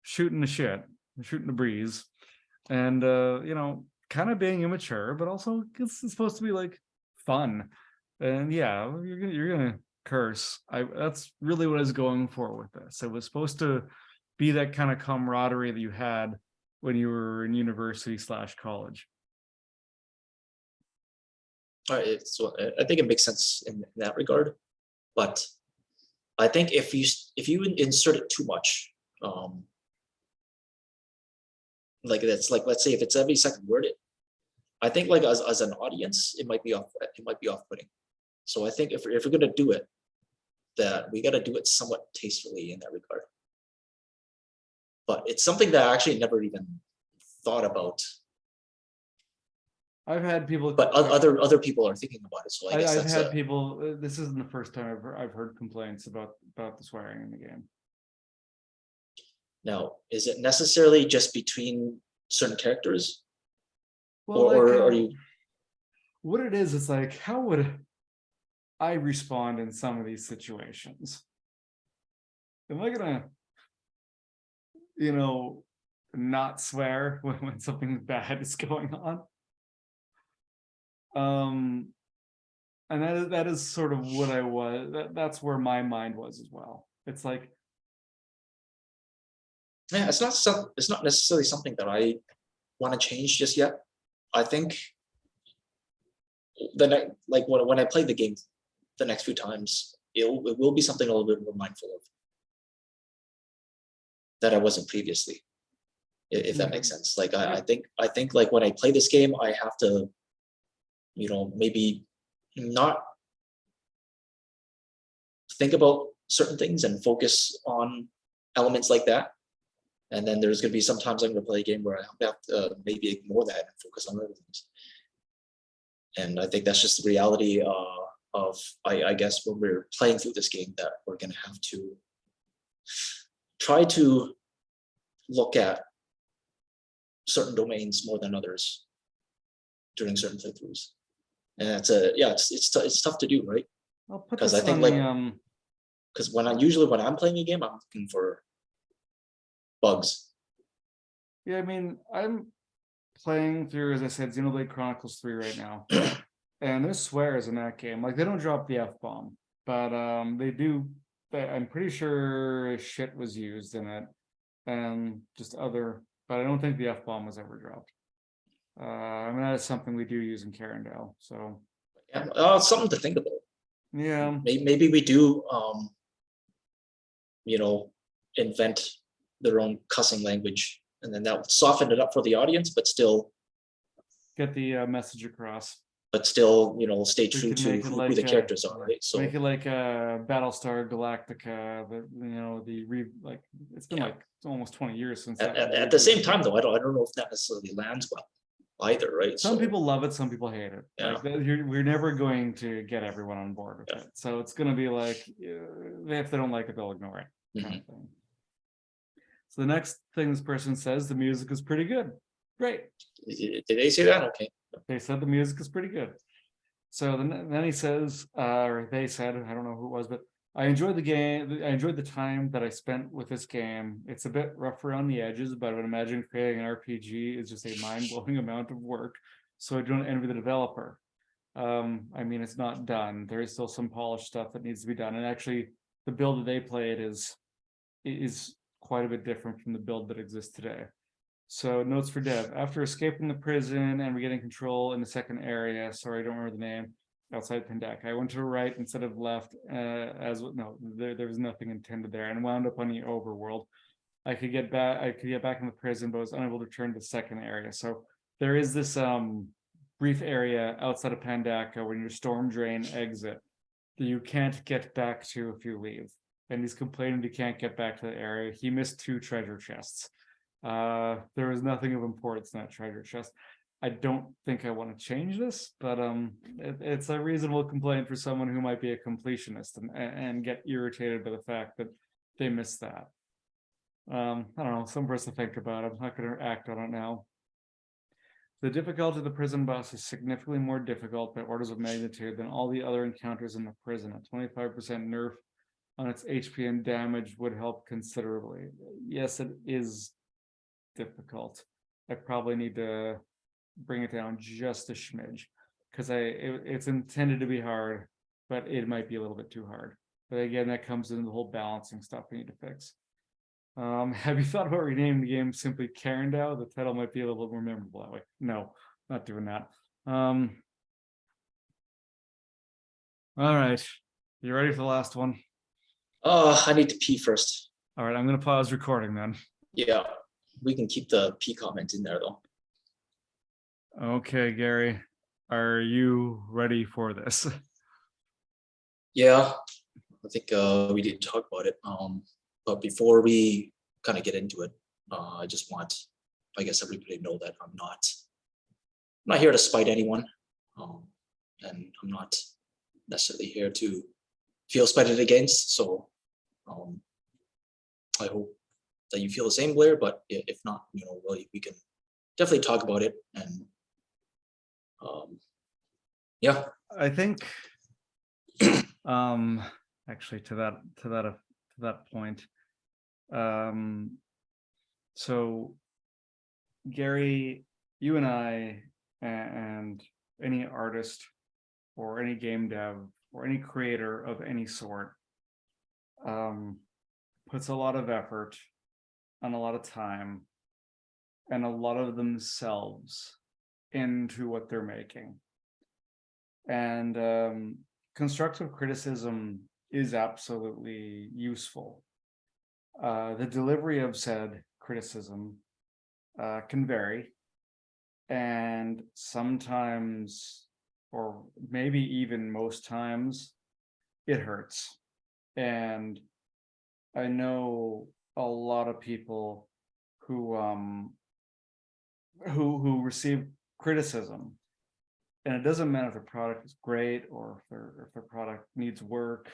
shooting the shit, shooting the breeze, and kind of being immature, but also it's supposed to be like fun. And yeah, you're gonna curse. That's really what I was going for with this. It was supposed to be that kind of camaraderie that you had when you were in university / college. All right, so I think it makes sense in that regard, but I think if you insert it too much, like that's like, let's say if it's every second word, I think like as an audience, it might be off-putting. So I think if we're gonna do it, that we got to do it somewhat tastefully in that regard. But it's something that I actually never even thought about. I've had people, but other people are thinking about it. So I guess I've that's had people. This isn't the first time I've heard complaints about the swearing in the game. Now, is it necessarily just between certain characters, well, or are you? What it is, it's like, how would I respond in some of these situations? Am I gonna, not swear when something bad is going on? And that is sort of what I was. That's where my mind was as well. It's like, Yeah, it's not necessarily something that I want to change just yet. I think like when I play the game the next few times, it will be something a little bit more mindful of that I wasn't previously, if that makes sense. Like I think like when I play this game, I have to, maybe not think about certain things and focus on elements like that. And then there's going to be sometimes I'm going to play a game where I have to maybe ignore that and focus on other things. And I think that's just the reality of, I guess, when we're playing through this game, that we're going to have to try to look at certain domains more than others during certain playthroughs. And it's tough to do, right? Because I think because when I'm playing a game, I'm looking for bugs. Yeah, I mean, I'm playing through, as I said, Xenoblade Chronicles 3 right now. And there's swears in that game. Like, they don't drop the F-bomb, but they do. I'm pretty sure shit was used in it, and just other, but I don't think the F-bomb was ever dropped. I mean, that is something we do use in Karendow, so. Yeah, something to think about. Yeah. Maybe we do, invent their own cussing language, and then that would soften it up for the audience, but still get the message across. But still, stay true to who the characters are, right? So make it like Battlestar Galactica, it's been like almost 20 years since. At the same time, though, I don't know if that necessarily lands well either, right? Some people love it, some people hate it. Yeah. Like, we're never going to get everyone on board with it. So it's going to be like, if they don't like it, they'll ignore it, kind of thing. So the next thing this person says, the music is pretty good. Great. Did they say that? Okay. They said the music is pretty good. So then he says, or they said, I don't know who it was, but I enjoyed the game. I enjoyed the time that I spent with this game. It's a bit rough around the edges, but I would imagine creating an RPG is just a mind-blowing amount of work. So I don't envy the developer. I mean, it's not done. There is still some polished stuff that needs to be done. And actually, the build that they played is quite a bit different from the build that exists today. So notes for Dev. After escaping the prison and regaining control in the second area, sorry, I don't remember the name, outside Pendak, I went to the right instead of left, there was nothing intended there, and wound up on the overworld. I could get back in the prison, but was unable to return to the second area. So there is this brief area outside of Pandaka when your storm drain exit, that you can't get back to if you leave. And he's complaining he can't get back to the area. He missed 2 treasure chests. There was nothing of importance in that treasure chest. I don't think I want to change this, but it's a reasonable complaint for someone who might be a completionist and get irritated by the fact that they missed that. I don't know, some person to think about. I'm not going to act on it now. The difficulty of the prison boss is significantly more difficult by orders of magnitude than all the other encounters in the prison. A 25% nerf on its HP and damage would help considerably. Yes, it is difficult. I probably need to bring it down just a smidge because it's intended to be hard, but it might be a little bit too hard. But again, that comes into the whole balancing stuff we need to fix. Have you thought about renaming the game simply Karendow? The title might be a little bit more memorable that way. No, not doing that. All right, you ready for the last one? I need to pee first. All right, I'm gonna pause recording then. Yeah, we can keep the pee comment in there though. Okay, Gary, are you ready for this? Yeah, I think we did talk about it. But before we kind of get into it, I just want, I guess, everybody to know that I'm not here to spite anyone, and I'm not necessarily here to feel spited against. So I hope that you feel the same, Blair. But if not, we can definitely talk about it. And yeah, I think actually to that point, so Gary, you and I and any artist or any game dev or any creator of any sort puts a lot of effort and a lot of time and a lot of themselves into what they're making. And constructive criticism is absolutely useful. The delivery of said criticism can vary, and sometimes, or maybe even most times, it hurts. And I know a lot of people who receive criticism, and it doesn't matter if the product is great or if their product needs work.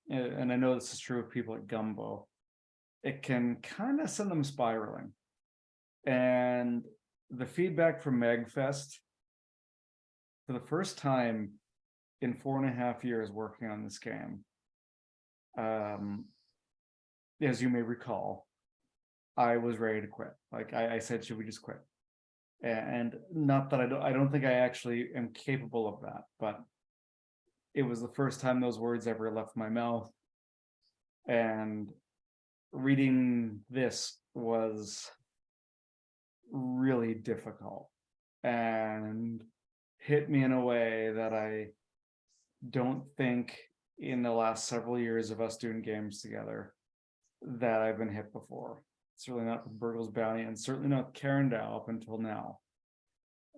And I know this is true of people at Gumbo. It can kind of send them spiraling. And the feedback from MagFest, for the first time in 4.5 years working on this game, as you may recall, I was ready to quit. Like I said, should we just quit? And not that I don't think I actually am capable of that, but it was the first time those words ever left my mouth. And reading this was really difficult and hit me in a way that I don't think in the last several years of us doing games together that I've been hit before. Certainly not with Burgle's Bounty, and certainly not Karendow up until now.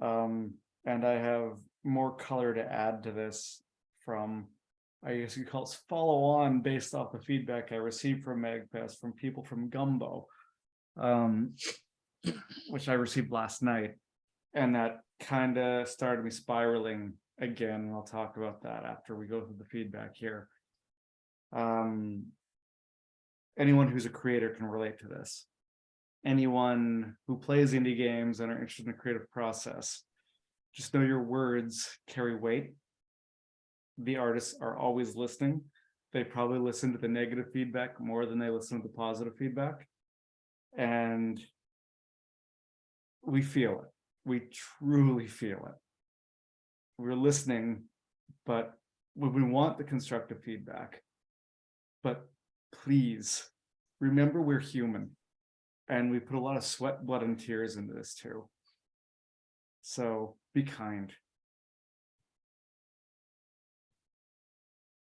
And I have more color to add to this from, I guess you call it follow on, based off the feedback I received from MagFest from people from Gumbo, which I received last night. And that kind of started me spiraling again. And I'll talk about that after we go through the feedback here. Anyone who's a creator can relate to this. Anyone who plays indie games and are interested in the creative process, just know your words carry weight. The artists are always listening. They probably listen to the negative feedback more than they listen to the positive feedback. And we feel it. We truly feel it. We're listening, but we want the constructive feedback. But please remember, we're human, and we put a lot of sweat, blood, and tears into this too. So be kind.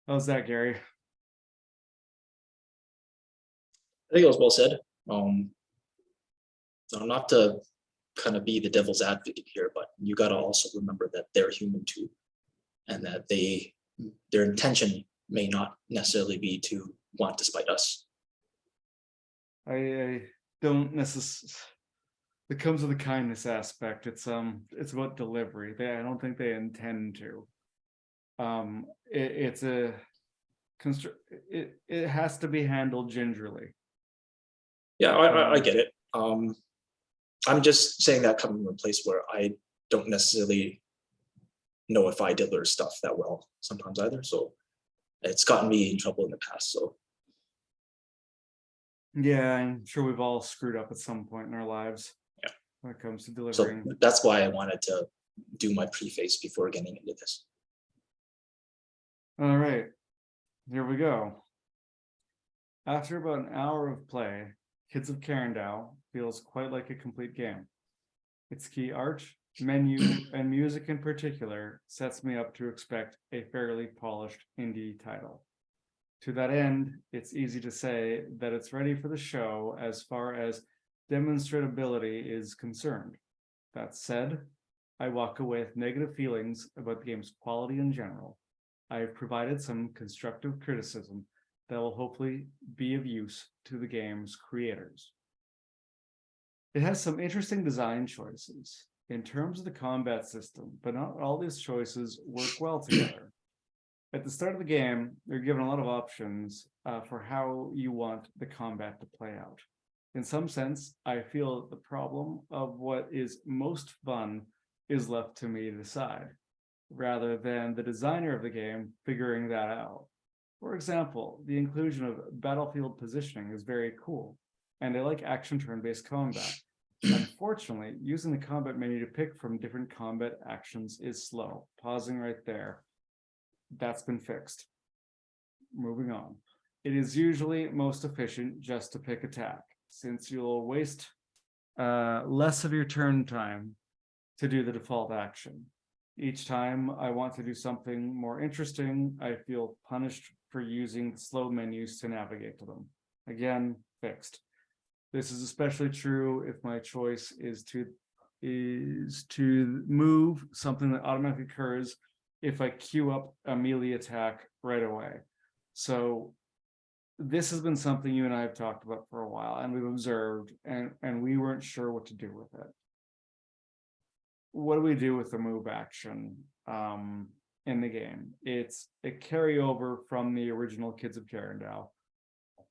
How's that, Gary? I think it was well said. Not to kind of be the devil's advocate here, but you got to also remember that they're human too. and that their intention may not necessarily be to want to spite us. I don't necessarily. It comes with the kindness aspect. It's about delivery. I don't think they intend to. It's a it has to be handled gingerly. Yeah, I get it. I'm just saying that coming from a place where I don't necessarily know if I deliver stuff that well sometimes either. So it's gotten me in trouble in the past. So Yeah, I'm sure we've all screwed up at some point in our lives. Yeah. When it comes to so delivering. that's why I wanted to do my preface before getting into this. All right, here we go. After about an hour of play, Kids of Karendow feels quite like a complete game. Its key art, menu, and music in particular sets me up to expect a fairly polished indie title. To that end, it's easy to say that it's ready for the show as far as demonstrability is concerned. That said, I walk away with negative feelings about the game's quality in general. I have provided some constructive criticism that will hopefully be of use to the game's creators. It has some interesting design choices in terms of the combat system, but not all these choices work well together. At the start of the game, you're given a lot of options for how you want the combat to play out. In some sense, I feel that the problem of what is most fun is left to me to decide, rather than the designer of the game figuring that out. For example, the inclusion of battlefield positioning is very cool, and I like action turn-based combat. Unfortunately, using the combat menu to pick from different combat actions is slow. Pausing right there. That's been fixed. Moving on. It is usually most efficient just to pick attack, since you'll waste less of your turn time to do the default action. Each time I want to do something more interesting, I feel punished for using the slow menus to navigate to them. Again, fixed. This is especially true if my choice is to move, something that automatically occurs if I queue up a melee attack right away. So this has been something you and I have talked about for a while, and we've observed, and we weren't sure what to do with it. What do we do with the move action in the game? It's a carryover from the original Kids of Karendow.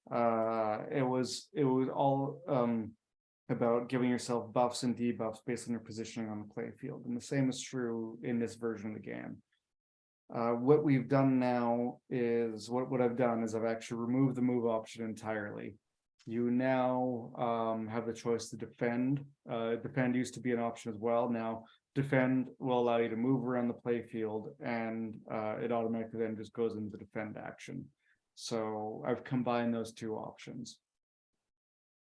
It was all about giving yourself buffs and debuffs based on your positioning on the play field, and the same is true in this version of the game. What we've done now is what I've done is I've actually removed the move option entirely. You now have the choice to defend. Defend used to be an option as well. Now defend will allow you to move around the play field, and it automatically then just goes into the defend action. So I've combined those two options,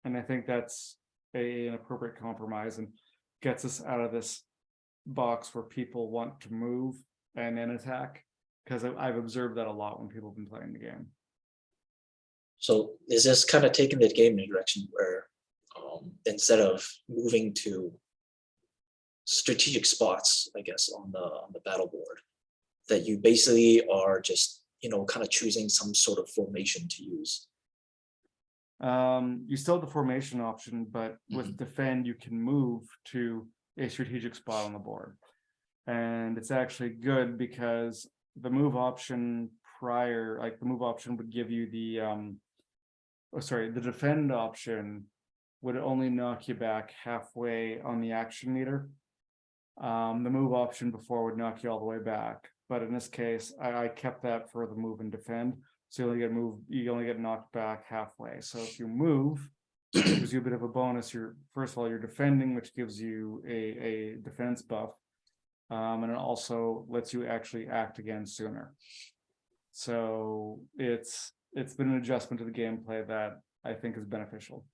and I think that's an appropriate compromise and gets us out of this box where people want to move and then attack, because I've observed that a lot when people have been playing the game. So is this kind of taking the game in a direction where instead of moving to strategic spots, I guess, on the battle board, that you basically are just, kind of choosing some sort of formation to use? You still have the formation option, but with defend, you can move to a strategic spot on the board. And it's actually good because the move option prior, like the move option would give you the defend option would only knock you back halfway on the action meter. The move option before would knock you all the way back, but in this case, I kept that for the move and defend. So you only get knocked back halfway. So if you move, it gives you a bit of a bonus. First of all, you're defending, which gives you a defense buff. And it also lets you actually act again sooner. So it's been an adjustment to the gameplay that I think is beneficial.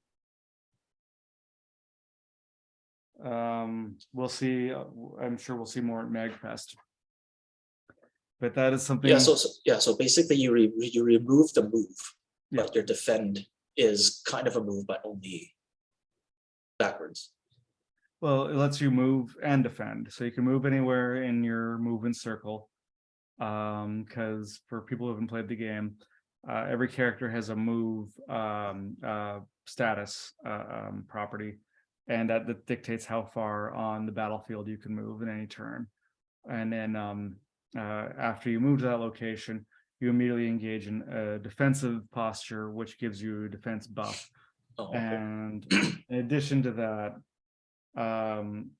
We'll see. I'm sure we'll see more at MagFest. But that is something. Yeah. So basically, you remove the move, but your defend is kind of a move, but only backwards. Well, it lets you move and defend, so you can move anywhere in your movement circle. because for people who haven't played the game, every character has a move status property, and that dictates how far on the battlefield you can move in any turn. And then after you move to that location, you immediately engage in a defensive posture, which gives you a defense buff. Oh, okay. And in addition to that,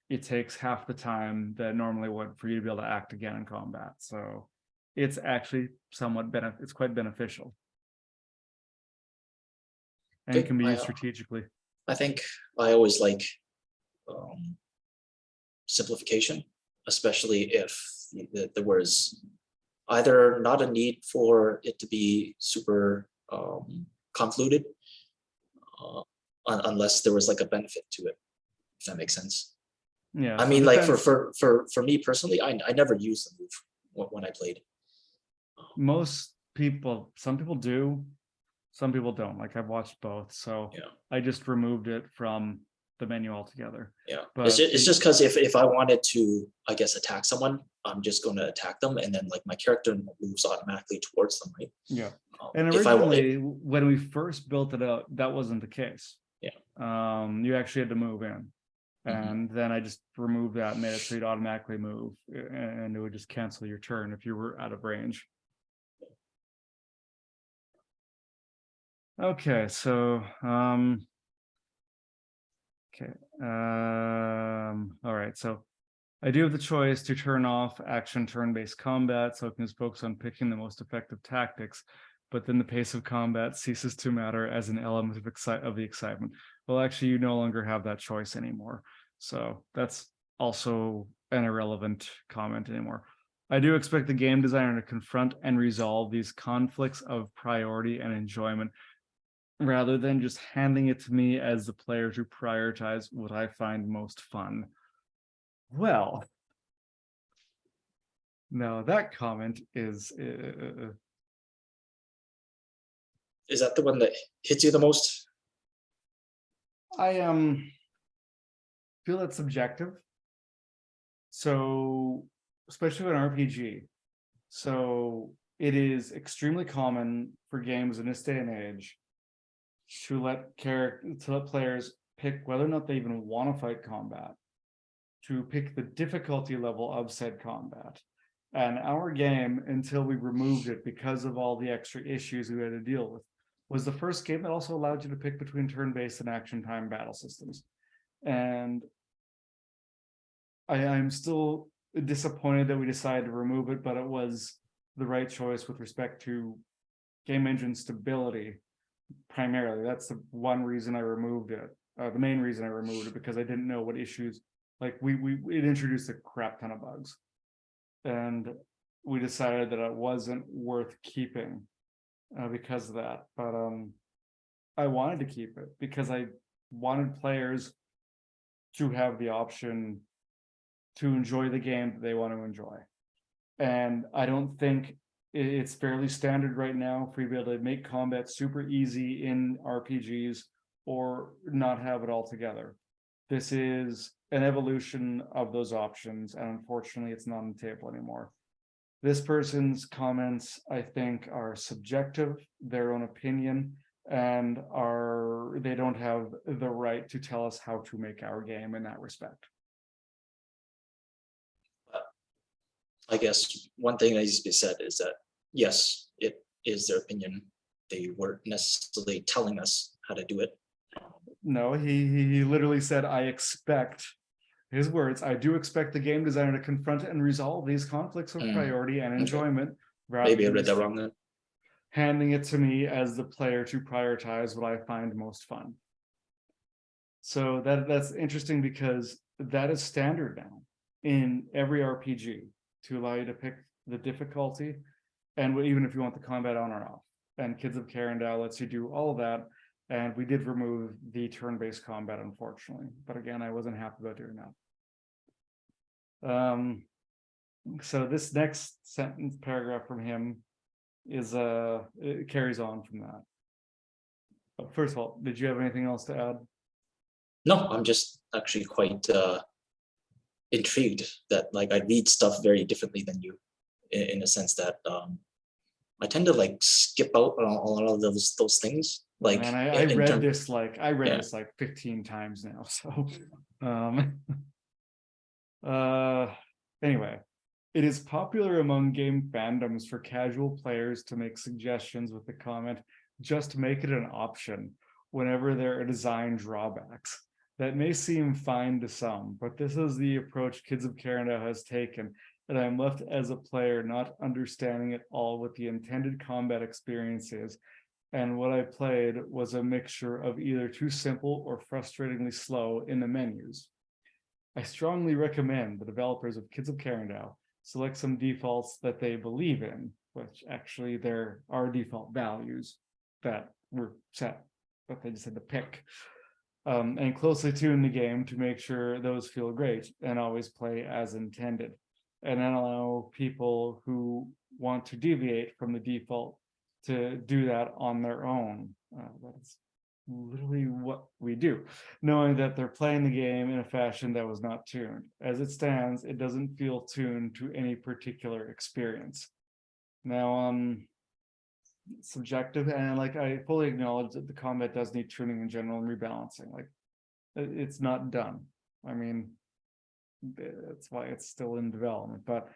it takes half the time that normally would for you to be able to act again in combat. So it's actually somewhat it's quite beneficial. And it Okay, can be used strategically. I think I always like simplification, especially if there was either not a need for it to be super convoluted, unless there was like a benefit to it, if that makes sense. Yeah. I so mean, like defense- for me personally, I never used the move when I played. most people, some people do, some people don't. Like I've watched both, so Yeah. I just removed it from the menu altogether. Yeah, But it's just because if I wanted to, I guess, attack someone, I'm just going to attack them, and then like my character moves automatically towards them, right? Yeah. And If I originally, when we first built it out, that wasn't the case. Yeah. You actually had to move in. Mhm. And then I just removed that and made it so you'd automatically move, and it would just cancel your turn if you were out of range. Okay, so okay. All right, so I do have the choice to turn off action turn-based combat, so I can just focus on picking the most effective tactics, but then the pace of combat ceases to matter as an element of the excitement. Well, actually, you no longer have that choice anymore. So that's also an irrelevant comment anymore. I do expect the game designer to confront and resolve these conflicts of priority and enjoyment, rather than just handing it to me as the player to prioritize what I find most fun. Well, now that comment is Is that the one that hits you the most? I feel it's subjective. So, especially with an RPG. So it is extremely common for games in this day and age to let players pick whether or not they even want to fight combat, to pick the difficulty level of said combat. And our game, until we removed it because of all the extra issues we had to deal with, was the first game that also allowed you to pick between turn-based and action time battle systems. And I'm still disappointed that we decided to remove it, but it was the right choice with respect to game engine stability. Primarily, that's the one reason I removed it. The main reason I removed it, because I didn't know what issues, like it introduced a crap ton of bugs, and we decided that it wasn't worth keeping because of that. But I wanted to keep it because I wanted players to have the option to enjoy the game that they want to enjoy. And I don't think it's fairly standard right now for you to be able to make combat super easy in RPGs or not have it all together. This is an evolution of those options, and unfortunately it's not on the table anymore. This person's comments, I think, are subjective, their own opinion, and they don't have the right to tell us how to make our game in that respect. I guess one thing that needs to be said is that, yes, it is their opinion. They weren't necessarily telling us how to do it. No, he literally said, I expect, his words, I do expect the game designer to confront and resolve these conflicts of priority and enjoyment. Maybe I read that wrong then. Handing it to me as the player to prioritize what I find most fun. So that's interesting, because that is standard now in every RPG, to allow you to pick the difficulty, and even if you want the combat on or off. And Kids of Karendow lets you do all of that, and we did remove the turn-based combat, unfortunately. But again, I wasn't happy about doing that. So this next paragraph from him is it carries on from that. But first of all, did you have anything else to add? No, I'm just actually quite intrigued that, like, I read stuff very differently than you. in a sense that I tend to like skip out on a lot of those things. Like And I in read term- this like I read yeah. this like 15 times now. So anyway, it is popular among game fandoms for casual players to make suggestions with the comment, just make it an option whenever there are design drawbacks. That may seem fine to some, but this is the approach Kids of Karendow has taken, and I'm left as a player not understanding at all what the intended combat experience is, and what I played was a mixture of either too simple or frustratingly slow in the menus. I strongly recommend the developers of Kids of Karendow select some defaults that they believe in, which actually there are default values that were set, but they just had to pick. And closely tune the game to make sure those feel great and always play as intended. And then allow people who want to deviate from the default to do that on their own. That's literally what we do, knowing that they're playing the game in a fashion that was not tuned. As it stands, it doesn't feel tuned to any particular experience. Now, subjective, and like I fully acknowledge that the combat does need tuning in general and rebalancing. Like it's not done. I mean, that's why it's still in development. But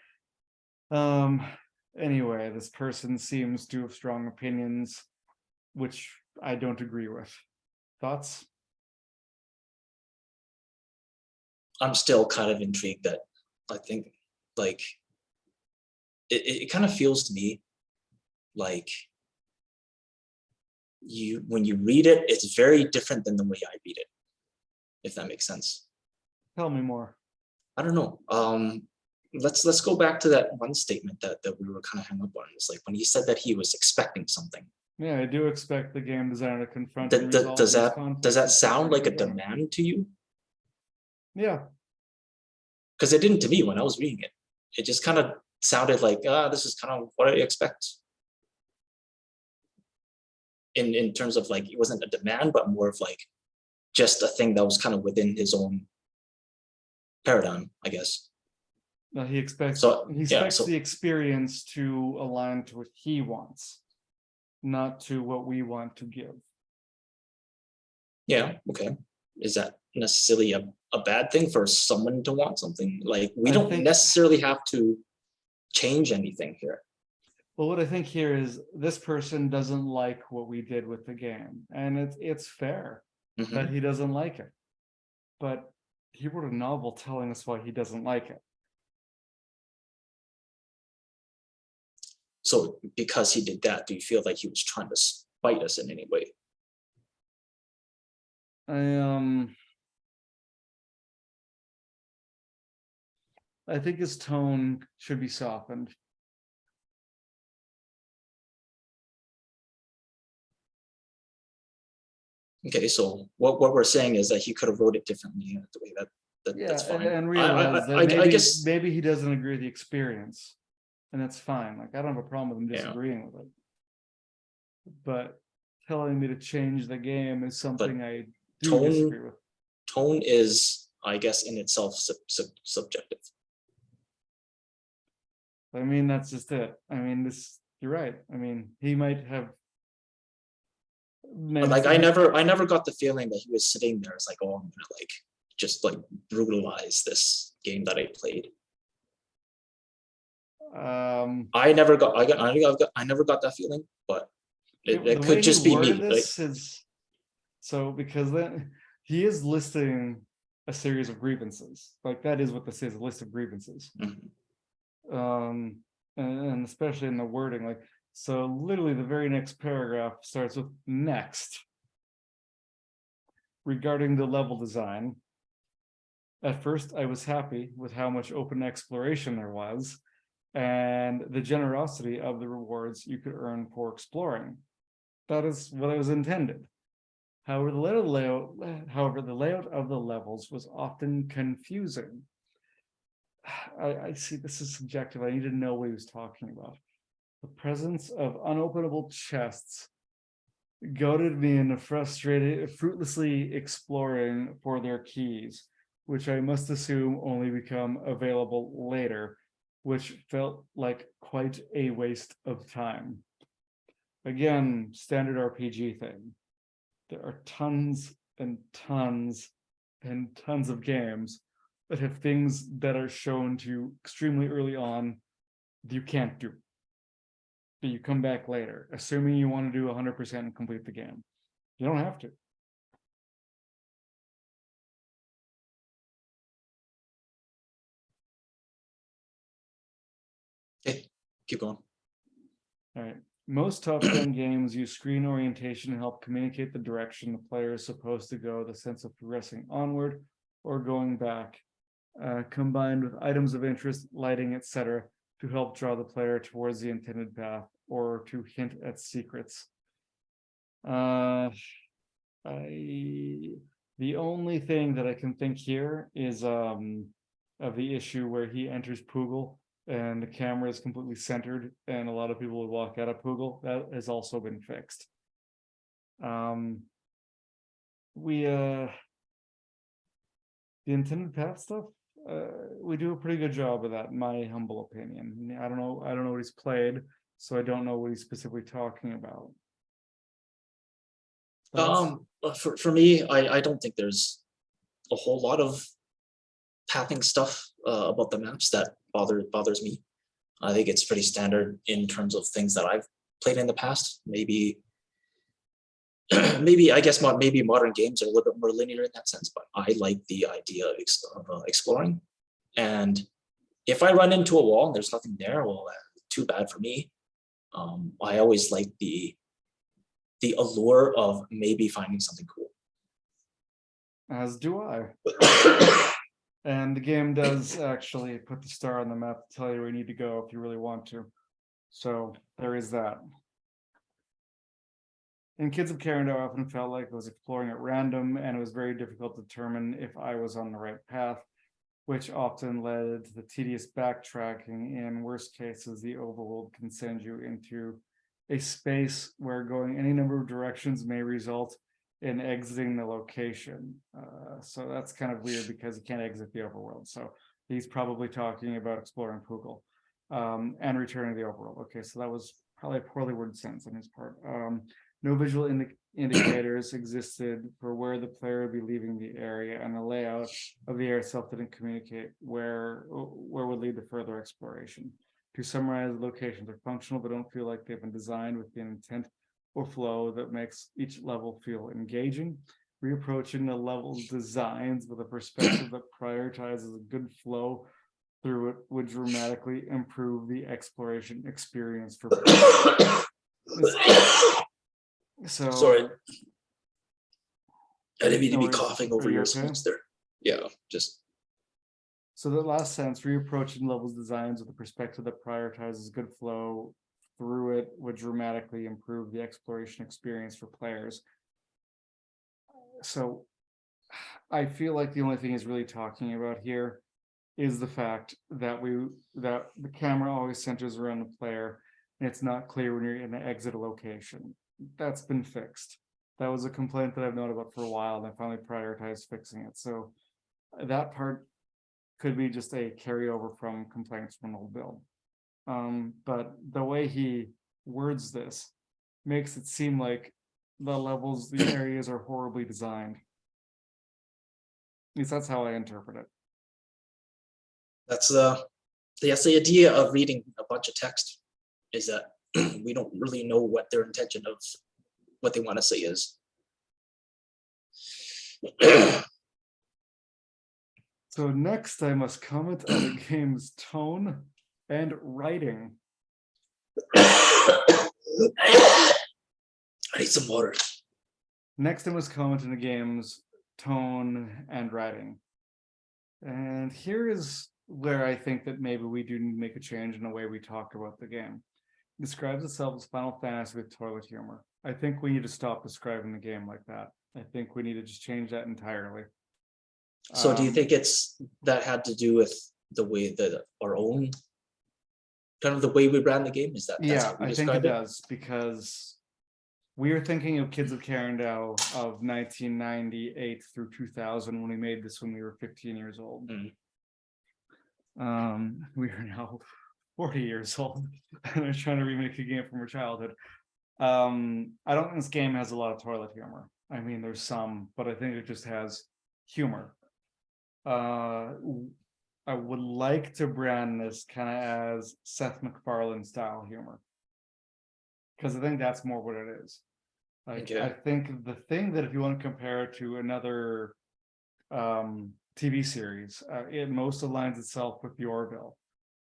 anyway, this person seems to have strong opinions, which I don't agree with. Thoughts? I'm still kind of intrigued that I think like it kind of feels to me like when you read it, it's very different than the way I read it, if that makes sense. Tell me more. I don't know. Let's go back to that one statement that we were kind of hung up on. It's like when he said that he was expecting something. Yeah, I do expect the game designer to confront. Does that sound like a demand to you? Yeah. Because it didn't to me when I was reading it. It just kind of sounded like, this is kind of what I expect. In terms of like, it wasn't a demand, but more of like just a thing that was kind of within his own paradigm, I guess. No, he expects So the experience to align to what he wants, not to what we want to give. Yeah, okay. Is that necessarily a bad thing for someone to want something? Like we don't necessarily have to change anything here. Well, what I think here is this person doesn't like what we did with the game, and it's fair that he doesn't like it. But he wrote a novel telling us why he doesn't like it. So because he did that, do you feel like he was trying to spite us in any way? I think his tone should be softened. Okay, so what we're saying is that he could have wrote it differently the way that's fine. And realize that I guess maybe he doesn't agree with the experience, and that's fine. Like I don't have a problem with him disagreeing with it. But telling me to change the game is something I do disagree with. Tone is, I guess, in itself subjective. I mean, that's just it. I mean, you're right. I mean, he might have. Like I never got the feeling that he was sitting there. It's like, oh, I'm gonna like just like brutalize this game that I played. I never got that feeling, but it could just be me. So because then he is listing a series of grievances. Like that is what this is, a list of grievances. And especially in the wording, like, so literally the very next paragraph starts with next. Regarding the level design, at first I was happy with how much open exploration there was and the generosity of the rewards you could earn for exploring. That is what I was intended. However, the layout of the levels was often confusing. I see this is subjective. I need to know what he was talking about. The presence of unopenable chests goaded me into fruitlessly exploring for their keys, which I must assume only become available later, which felt like quite a waste of time. Again, standard RPG thing. There are tons and tons and tons of games that have things that are shown to you extremely early on that you can't do. That you come back later, assuming you want to do 100% and complete the game. You don't have to. Okay, keep going. All right. Most top-down games use screen orientation to help communicate the direction the player is supposed to go, the sense of progressing onward or going back, combined with items of interest, lighting, etc., to help draw the player towards the intended path or to hint at secrets. The only thing that I can think here is of the issue where he enters Poogle and the camera is completely centered and a lot of people would walk out of Poogle. That has also been fixed. The intended path stuff, we do a pretty good job of that, in my humble opinion. I don't know what he's played, so I don't know what he's specifically talking about. For me, I don't think there's a whole lot of pathing stuff about the maps that bothers me. I think it's pretty standard in terms of things that I've played in the past. Maybe I guess maybe modern games are a little bit more linear in that sense, but I like the idea of exploring. And if I run into a wall and there's nothing there, well, too bad for me. I always like the allure of maybe finding something cool. As do I. And the game does actually put the star on the map to tell you where you need to go if you really want to. So there is that. And Kids of Karendow often felt like I was exploring at random, and it was very difficult to determine if I was on the right path, which often led to the tedious backtracking. In worst cases, the overworld can send you into a space where going any number of directions may result in exiting the location. So that's kind of weird because you can't exit the overworld. So he's probably talking about exploring Poogle and returning to the overworld. Okay, so that was probably a poorly worded sentence on his part. No visual indicators existed for where the player would be leaving the area, and the layout of the area itself didn't communicate where would lead to further exploration. To summarize, locations are functional but don't feel like they've been designed with the intent or flow that makes each level feel engaging. Reapproaching the level's designs with a perspective that prioritizes a good flow through it would dramatically improve the exploration experience for players. So sorry, I didn't mean to no be worries. coughing over your Okay? speech there. Yeah, just So the last sentence, reapproaching levels designs with a perspective that prioritizes good flow through it would dramatically improve the exploration experience for players. So I feel like the only thing he's really talking about here is the fact that the camera always centers around the player and it's not clear when you're going to exit a location. That's been fixed. That was a complaint that I've known about for a while, and I finally prioritized fixing it. So that part could be just a carryover from complaints from an old build. But the way he words this makes it seem like the levels, the areas are horribly designed. At least that's how I interpret it. that's the idea of reading a bunch of text, is that we don't really know what their intention of what they want to say is. So next I must comment on the game's tone and writing. I need some water. Next I must comment on the game's tone and writing. And here is where I think that maybe we do need to make a change in the way we talk about the game. It describes itself as Final Fantasy with toilet humor. I think we need to stop describing the game like that. I think we need to just change that entirely. So do you think that had to do with the way that our own kind of the way we ran the game? Is that Yeah, I think it does, because we are thinking of Kids of Karendow of 1998 through 2000 when we made this when we were 15 years old. We are now 40 years old and they're trying to remake a game from her childhood. I don't think this game has a lot of toilet humor. I mean, there's some, but I think it just has humor. I would like to brand this kind of as Seth MacFarlane style humor, because I think that's more what it is. Like, Okay. I think the thing that if you want to compare it to another TV series, it most aligns itself with the Orville,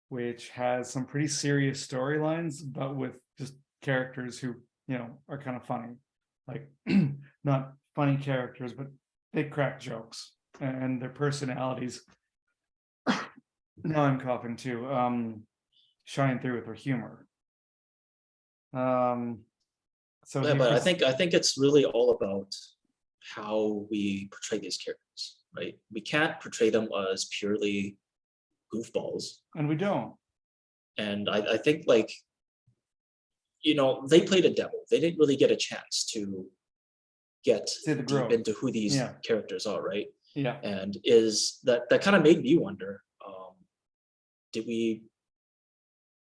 which has some pretty serious storylines, but with just characters who, are kind of funny. Like, not funny characters, but they crack jokes and their personalities. Now I'm coughing too. Shine through with their humor. So Yeah, he but I was, think it's really all about how we portray these characters, right? We can't portray them as purely goofballs. and we don't. And I think like, they played a demo. They didn't really get a chance to get See the deep growth. into who these Yeah. characters are, right? Yeah. And is that kind of made me wonder,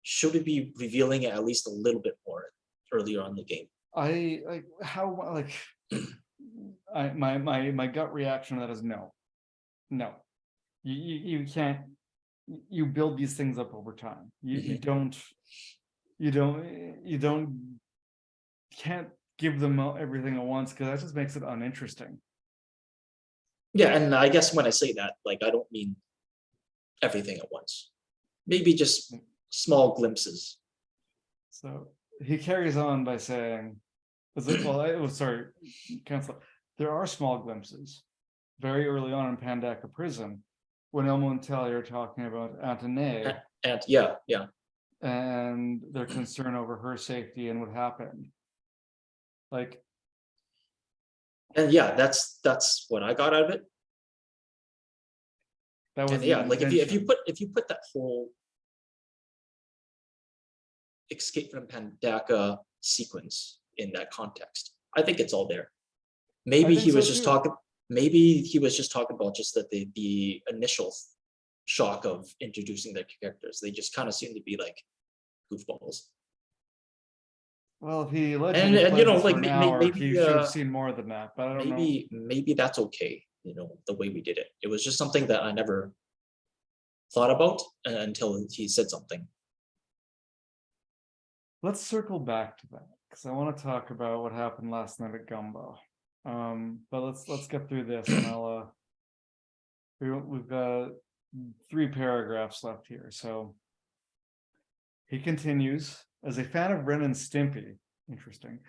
should we be revealing it at least a little bit more earlier on in the game? I like how like my gut reaction to that is no. No. You can't, you build these things up over time. You don't can't give them everything at once, because that just makes it uninteresting. Yeah, and I guess when I say that, like, I don't mean everything at once. Maybe just small glimpses. So he carries on by saying, sorry, cancel. There are small glimpses very early on in Pandaka prison when Elmo and Telly are talking about Antoinette And yeah, and their concern over her safety and what happened. Like, and yeah, that's what I got out of it. that was And the yeah, like if you intention. put that whole escape from Pandaka sequence in that context, I think it's all there. Maybe think he so was just too. talking. Maybe he was just talking about just the initial shock of introducing their characters. They just kind of seem to be like goofballs. Well, if he allegedly And played this for like an hour, maybe he should have seen more than that. But I don't know. maybe that's okay. The way we did it. It was just something that I never thought about until he said something. Let's circle back to that, because I want to talk about what happened last night at Gumbo. But let's get through this, and I'll we've got 3 paragraphs left here. So he continues, as a fan of Ren and Stimpy, interesting,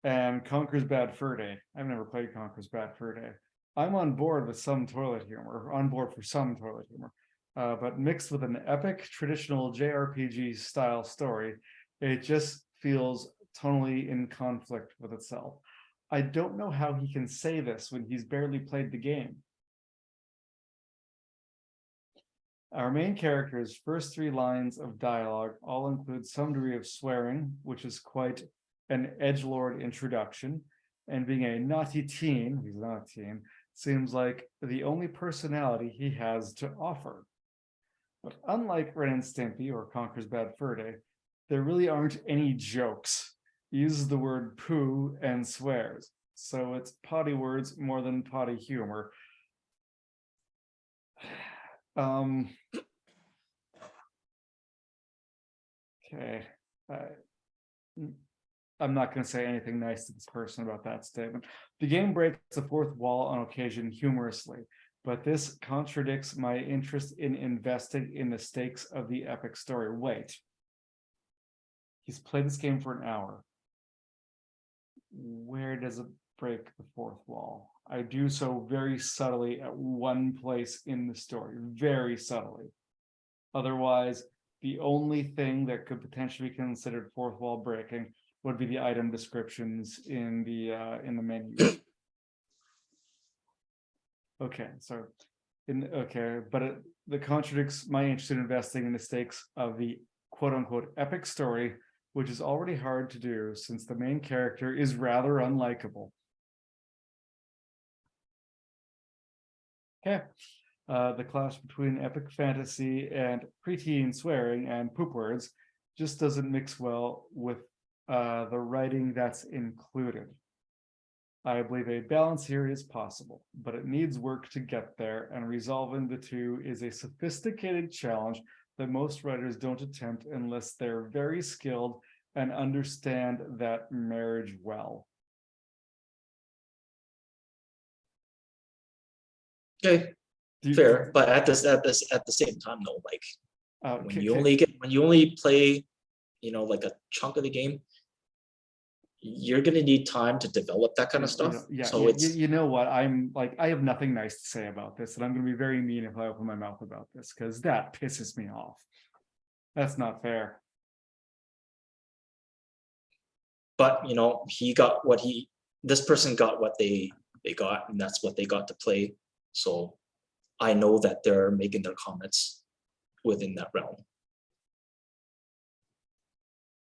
and Conker's Bad Fur Day. I've never played Conker's Bad Fur Day. I'm on board with some toilet humor, on board for some toilet humor, but mixed with an epic traditional JRPG style story, it just feels tonally in conflict with itself. I don't know how he can say this when he's barely played the game. Our main character's first 3 lines of dialogue all include some degree of swearing, which is quite an edgelord introduction, and being a naughty teen, he's not a teen, seems like the only personality he has to offer. But unlike Ren and Stimpy or Conker's Bad Fur Day, there really aren't any jokes. He uses the word poo and swears, so it's potty words more than potty humor. Okay. I'm not going to say anything nice to this person about that statement. The game breaks the 4th wall on occasion humorously, but this contradicts my interest in investing in the stakes of the epic story. Wait. He's played this game for an hour. Where does it break the 4th wall? I do so very subtly at one place in the story, very subtly. Otherwise, the only thing that could potentially be considered 4th wall breaking would be the item descriptions in the menu. Okay, so but that contradicts my interest in investing in the stakes of the quote unquote epic story, which is already hard to do since the main character is rather unlikable. Okay. The clash between epic fantasy and preteen swearing and poop words just doesn't mix well with the writing that's included. I believe a balance here is possible, but it needs work to get there, and resolving the two is a sophisticated challenge that most writers don't attempt unless they're very skilled and understand that marriage well. Okay, Do you, fair, but at the same time though, like when K- you K- only play, like a chunk of the game, you're gonna need time to develop that kind of stuff. So it's you know what? I'm like, I have nothing nice to say about this, and I'm going to be very mean if I open my mouth about this because that pisses me off. That's not fair. but he got what this person got what they got, and that's what they got to play. So I know that they're making their comments within that realm.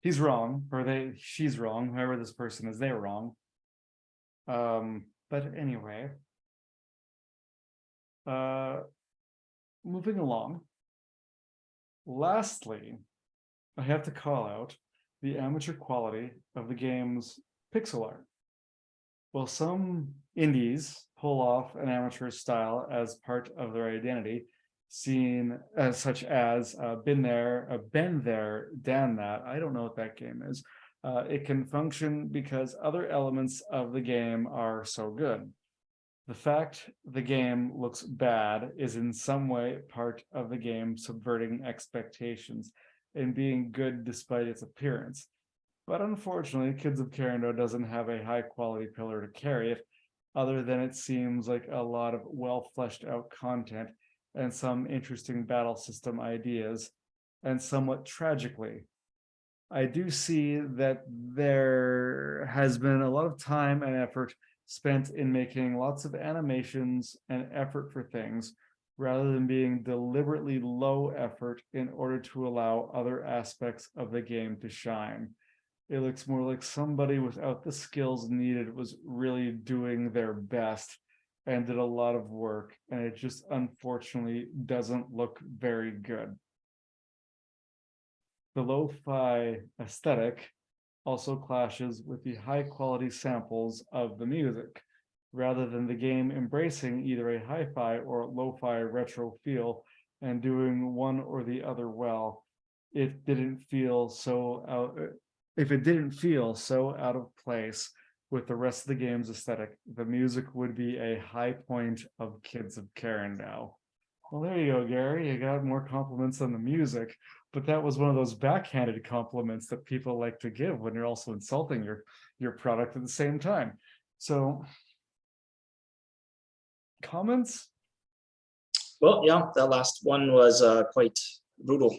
He's wrong, or she's wrong, whoever this person is, they're wrong. But anyway, moving along. Lastly, I have to call out the amateur quality of the game's pixel art. While some indies pull off an amateur style as part of their identity, seen as such as Been There, Dan That. I don't know what that game is. It can function because other elements of the game are so good. The fact the game looks bad is in some way part of the game subverting expectations and being good despite its appearance. But unfortunately, Kids of Karendow doesn't have a high quality pillar to carry it, other than it seems like a lot of well fleshed out content and some interesting battle system ideas, and somewhat tragically, I do see that there has been a lot of time and effort spent in making lots of animations and effort for things rather than being deliberately low effort in order to allow other aspects of the game to shine. It looks more like somebody without the skills needed was really doing their best and did a lot of work, and it just unfortunately doesn't look very good. The lo-fi aesthetic also clashes with the high quality samples of the music. Rather than the game embracing either a hi-fi or lo-fi retro feel and doing one or the other well, it didn't feel so out. If it didn't feel so out of place with the rest of the game's aesthetic, the music would be a high point of Kids of Karendow. Well, there you go, Gary. You got more compliments on the music, but that was one of those backhanded compliments that people like to give when you're also insulting your product at the same time. So, comments? Well, yeah, that last one was quite brutal.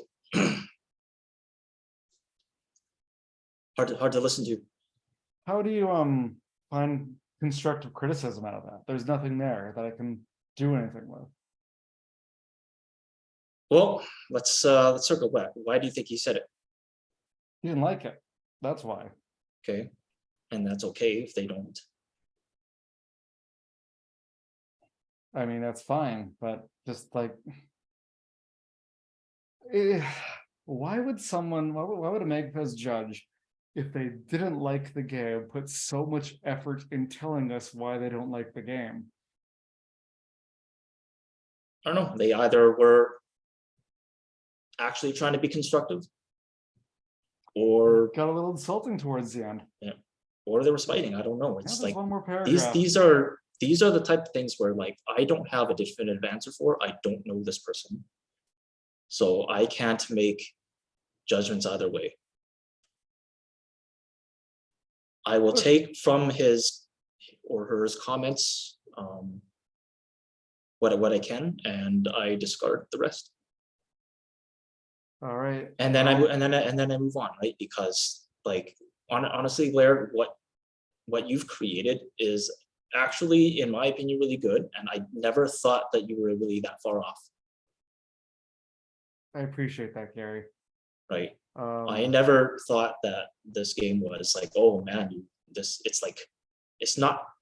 hard to listen to. How do you find constructive criticism out of that? There's nothing there that I can do anything with. Well, let's circle back. Why do you think he said it? He didn't like it. That's why. Okay, and that's okay if they don't. I mean, that's fine, but just like, why would a MagFest judge, if they didn't like the game, put so much effort in telling us why they don't like the game? I don't know. They either were actually trying to be constructive, or got a little insulting towards the end. Yeah, or they were fighting. I don't know. It's like one more paragraph. these are the type of things where, like, I don't have a definitive answer for. I don't know this person, so I can't make judgments either way. I will take from his or hers comments what I can, and I discard the rest. All right. And then I move on, right? Because, like, honestly, Blair, what you've created is actually, in my opinion, really good, and I never thought that you were really that far off. I appreciate that, Gary. Right. I never thought that this game was like, oh man, it's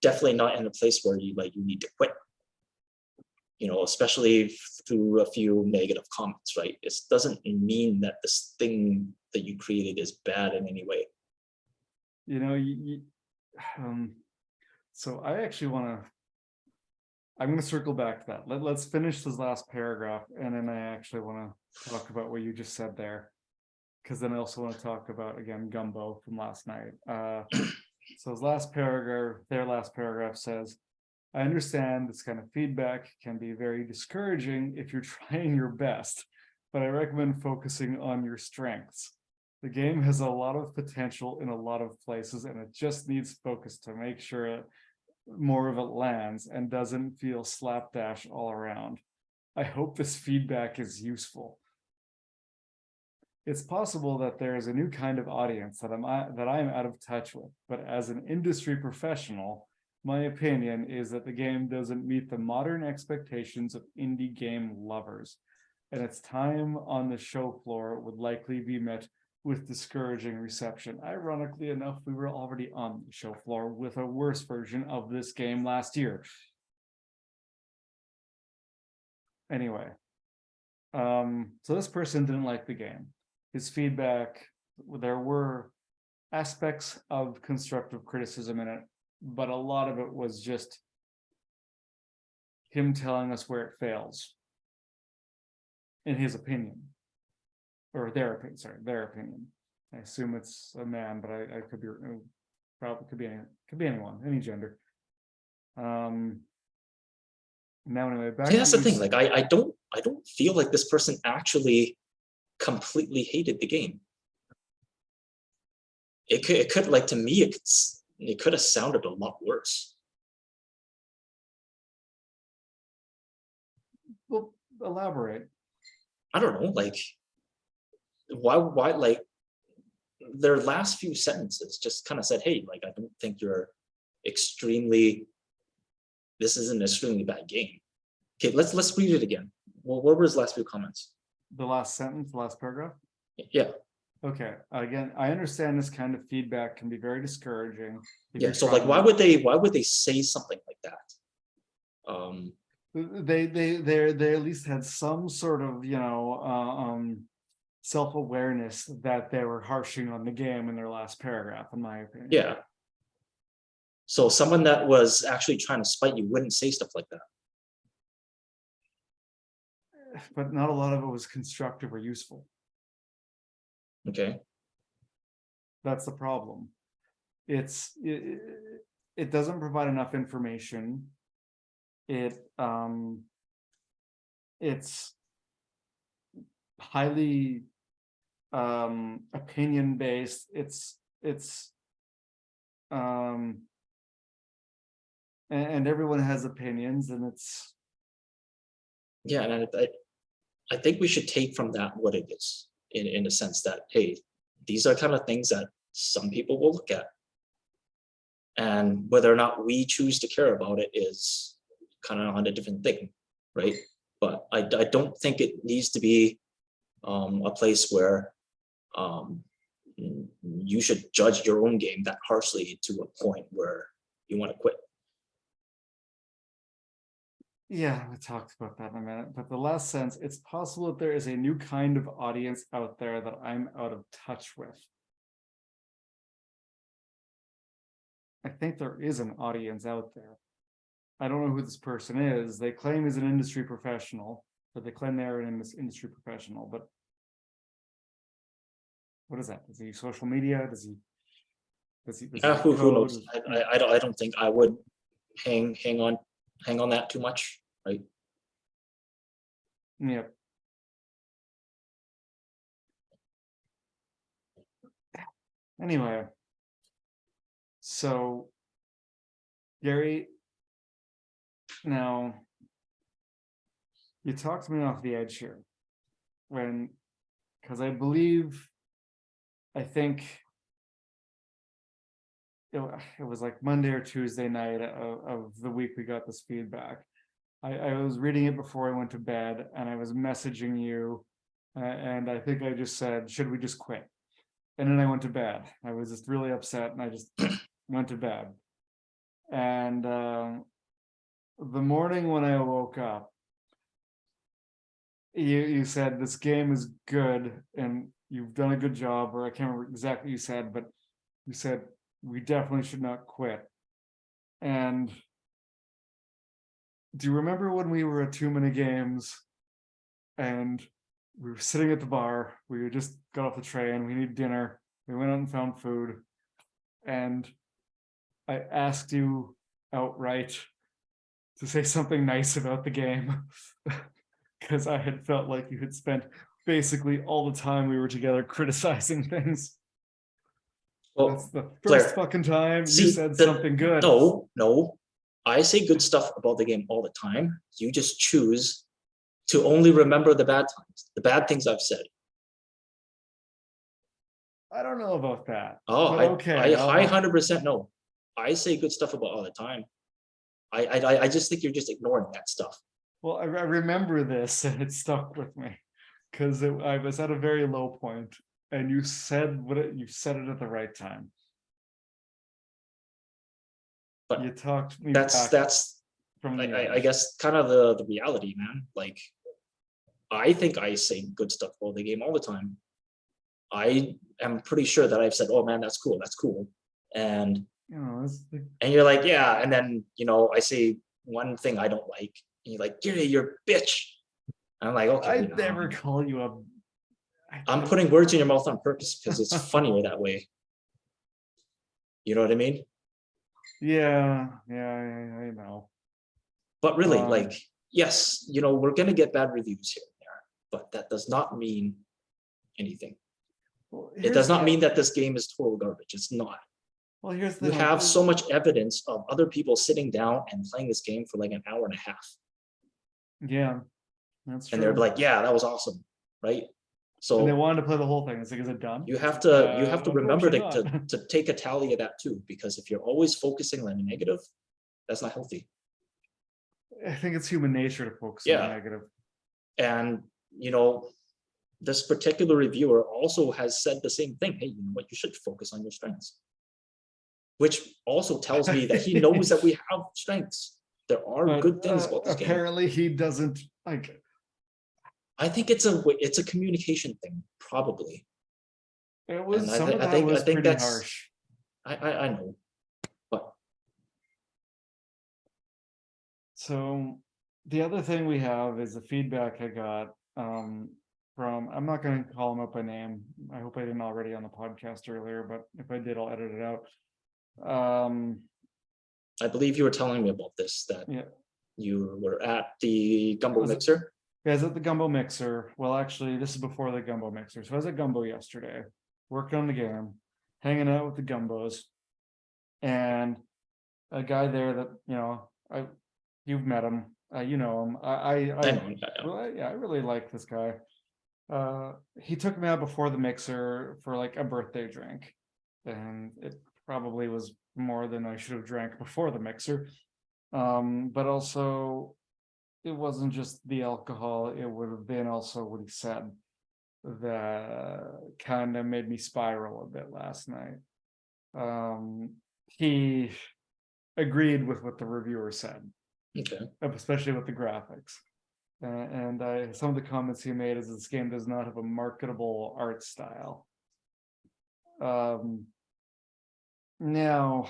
definitely not in a place where you need to quit. especially through a few negative comments, right? It doesn't mean that this thing that you created is bad in any way. So I actually I'm going to circle back to that. Let's finish this last paragraph, and then I actually want to talk about what you just said there, because then I also want to talk about, again, Gumbo from last night. So his last paragraph, their last paragraph says, I understand this kind of feedback can be very discouraging if you're trying your best, but I recommend focusing on your strengths. The game has a lot of potential in a lot of places, and it just needs focus to make sure more of it lands and doesn't feel slapdash all around. I hope this feedback is useful. It's possible that there is a new kind of audience that I'm out of touch with, but as an industry professional, my opinion is that the game doesn't meet the modern expectations of indie game lovers, and its time on the show floor would likely be met with discouraging reception. Ironically enough, we were already on the show floor with a worse version of this game last year. Anyway, so this person didn't like the game. His feedback, there were aspects of constructive criticism in it, but a lot of it was just him telling us where it fails, in his opinion. Or their opinion, sorry, their opinion. I assume it's a man, but I could be, probably could be anyone, any gender. Now anyway, back See, that's to the thing. Like, I don't feel like this person actually completely hated the game. It could like, to me, it could have sounded a lot worse. Well, elaborate. I don't know, like, why like their last few sentences just kind of said, hey, like, I don't think this is an extremely bad game. Okay, let's read it again. Well, what were his last few comments? The last sentence, the last paragraph. Yeah. Okay. Again, I understand this kind of feedback can be very discouraging. Yeah. So like, why would they say something like that? They at least had some sort of, self-awareness that they were harshing on the game in their last paragraph, in my opinion. Yeah. So someone that was actually trying to spite you wouldn't say stuff like that. But not a lot of it was constructive or useful. Okay. That's the problem. It doesn't provide enough information. It's highly opinion based. And everyone has opinions, and it's, yeah, and I think we should take from that what it is, in the sense that, hey, these are kind of things that some people will look at, and whether or not we choose to care about it is kind of on a different thing, right? But I don't think it needs to be a place where you should judge your own game that harshly to a point where you want to quit. yeah, we talked about that in a minute, but the last sentence, it's possible that there is a new kind of audience out there that I'm out of touch with. I think there is an audience out there. I don't know who this person is. They claim he's an industry professional, but they claim they're an industry professional, but what is that? Is he social media? Does he Who knows? I don't think I would hang on that too much, right? Yep. Anyway, so Gary, now you talked me off the edge here because I think it was like Monday or Tuesday night of the week we got this feedback. I was reading it before I went to bed, and I was messaging you, and I think I just said, should we just quit? And then I went to bed. I was just really upset, and I just went to bed. And the morning when I woke up, you said this game is good and you've done a good job, or I can't remember exactly what you said, but you said we definitely should not quit. And do you remember when we were at Too Many Games and we were sitting at the bar, we had just got off the train, we need dinner, we went out and found food, and I asked you outright to say something nice about the game because I had felt like you had spent basically all the time we were together criticizing things. Well, That's the Blair, first fucking time you see, said something good. No. I say good stuff about the game all the time. You just choose to only remember the bad times, the bad things I've said. I don't know about that. Oh, but I okay. 100% know. I say good stuff about all the time. I just think you're just ignoring that stuff. Well, I remember this and it stuck with me because I was at a very low point and you said you said it at the right time. But you talked me that's back from the I guess kind of the reality, man. Like, I think I say good stuff about the game all the time. I am pretty sure that I've said, "Oh man, that's cool, and and you're like, yeah, and then I say one thing I don't like, and you're like, you're a bitch. And I'm like, okay, I'd never call you a. I'm putting words in your mouth on purpose because it's funnier that way. You know what I mean? Yeah, I know. But really, like, yes, we're gonna get bad reviews here and there, but that does not mean anything. Well, it does not mean that this game is total garbage. It's not. Well, here's the you have so much evidence of other people sitting down and playing this game for like an hour and a half. Yeah, that's true. And they're like, yeah, that was awesome, right? So and they wanted to play the whole thing. It's like, is it done? You have to remember to take a tally of that too, because if you're always focusing on the negative, that's not healthy. I think it's human nature to focus on the negative. And this particular reviewer also has said the same thing. Hey, you know what? You should focus on your strengths. Which also tells me that he knows that we have strengths. There are good things about this game. Apparently, he doesn't like. I think it's a communication thing, probably. It was some of that was pretty harsh. I know, but so the other thing we have is the feedback I got from, I'm not going to call him up by name. I hope I didn't already on the podcast earlier, but if I did, I'll edit it out. I believe you were telling me about this, that you were at the Gumbo mixer. I was at the Gumbo mixer. Well, actually, this is before the Gumbo mixer. So I was at Gumbo yesterday, working on the game, hanging out with the Gumbos, and a guy there that you've met him, you know him. I really like this guy. He took me out before the mixer for like a birthday drink, and it probably was more than I should have drank before the mixer. But also, it wasn't just the alcohol, it would have been also what he said that kind of made me spiral a bit last night. He agreed with what the reviewer said, especially with the graphics. And some of the comments he made is this game does not have a marketable art style. Now,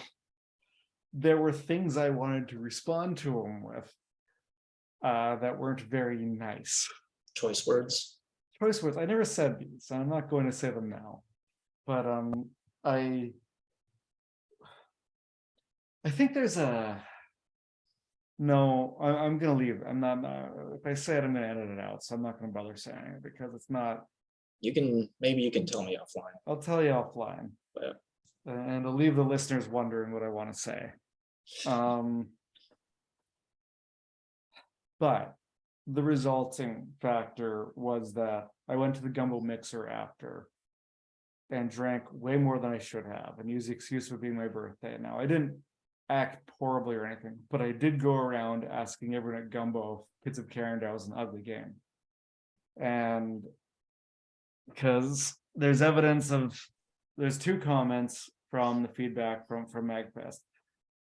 there were things I wanted to respond to him with that weren't very nice. Choice words. I never said these, so I'm not going to say them now. But I think there's a. No, I'm gonna leave. I'm not. If I say it, I'm gonna edit it out. So I'm not gonna bother saying it because it's not. Maybe you can tell me offline. I'll tell you offline. But and I'll leave the listeners wondering what I want to say. But the resulting factor was that I went to the Gumbo mixer after and drank way more than I should have and used the excuse of being my birthday. Now, I didn't act horribly or anything, but I did go around asking everyone at Gumbo if Kids of Karendow was an ugly game. And because there's evidence of, there's two comments from the feedback from MagFest.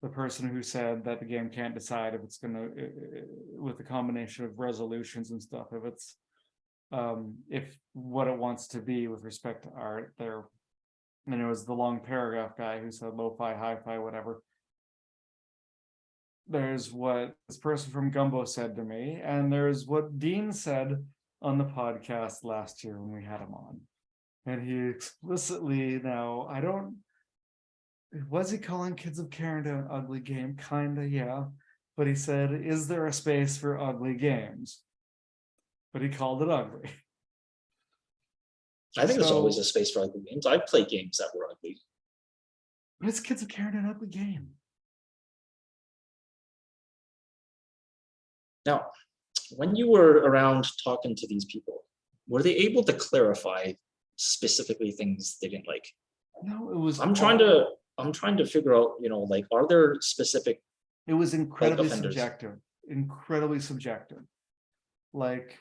The person who said that the game can't decide if it's going to, with a combination of resolutions and stuff, if it's if what it wants to be with respect to art there. And it was the long paragraph guy who said lo-fi, hi-fi, whatever. There's what this person from Gumbo said to me, and there's what Dean said on the podcast last year when we had him on. And he explicitly, now I don't, was he calling Kids of Karendow an ugly game? Kinda, yeah. But he said, is there a space for ugly games? But he called it ugly. I think there's So- always a space for ugly games. I've played games that were ugly. But it's Kids of Karendow an ugly game. Now, when you were around talking to these people, were they able to clarify specifically things they didn't like? No, it was. I'm trying to figure out, like, are there specific? It was incredibly offenders. subjective. Incredibly subjective. Like,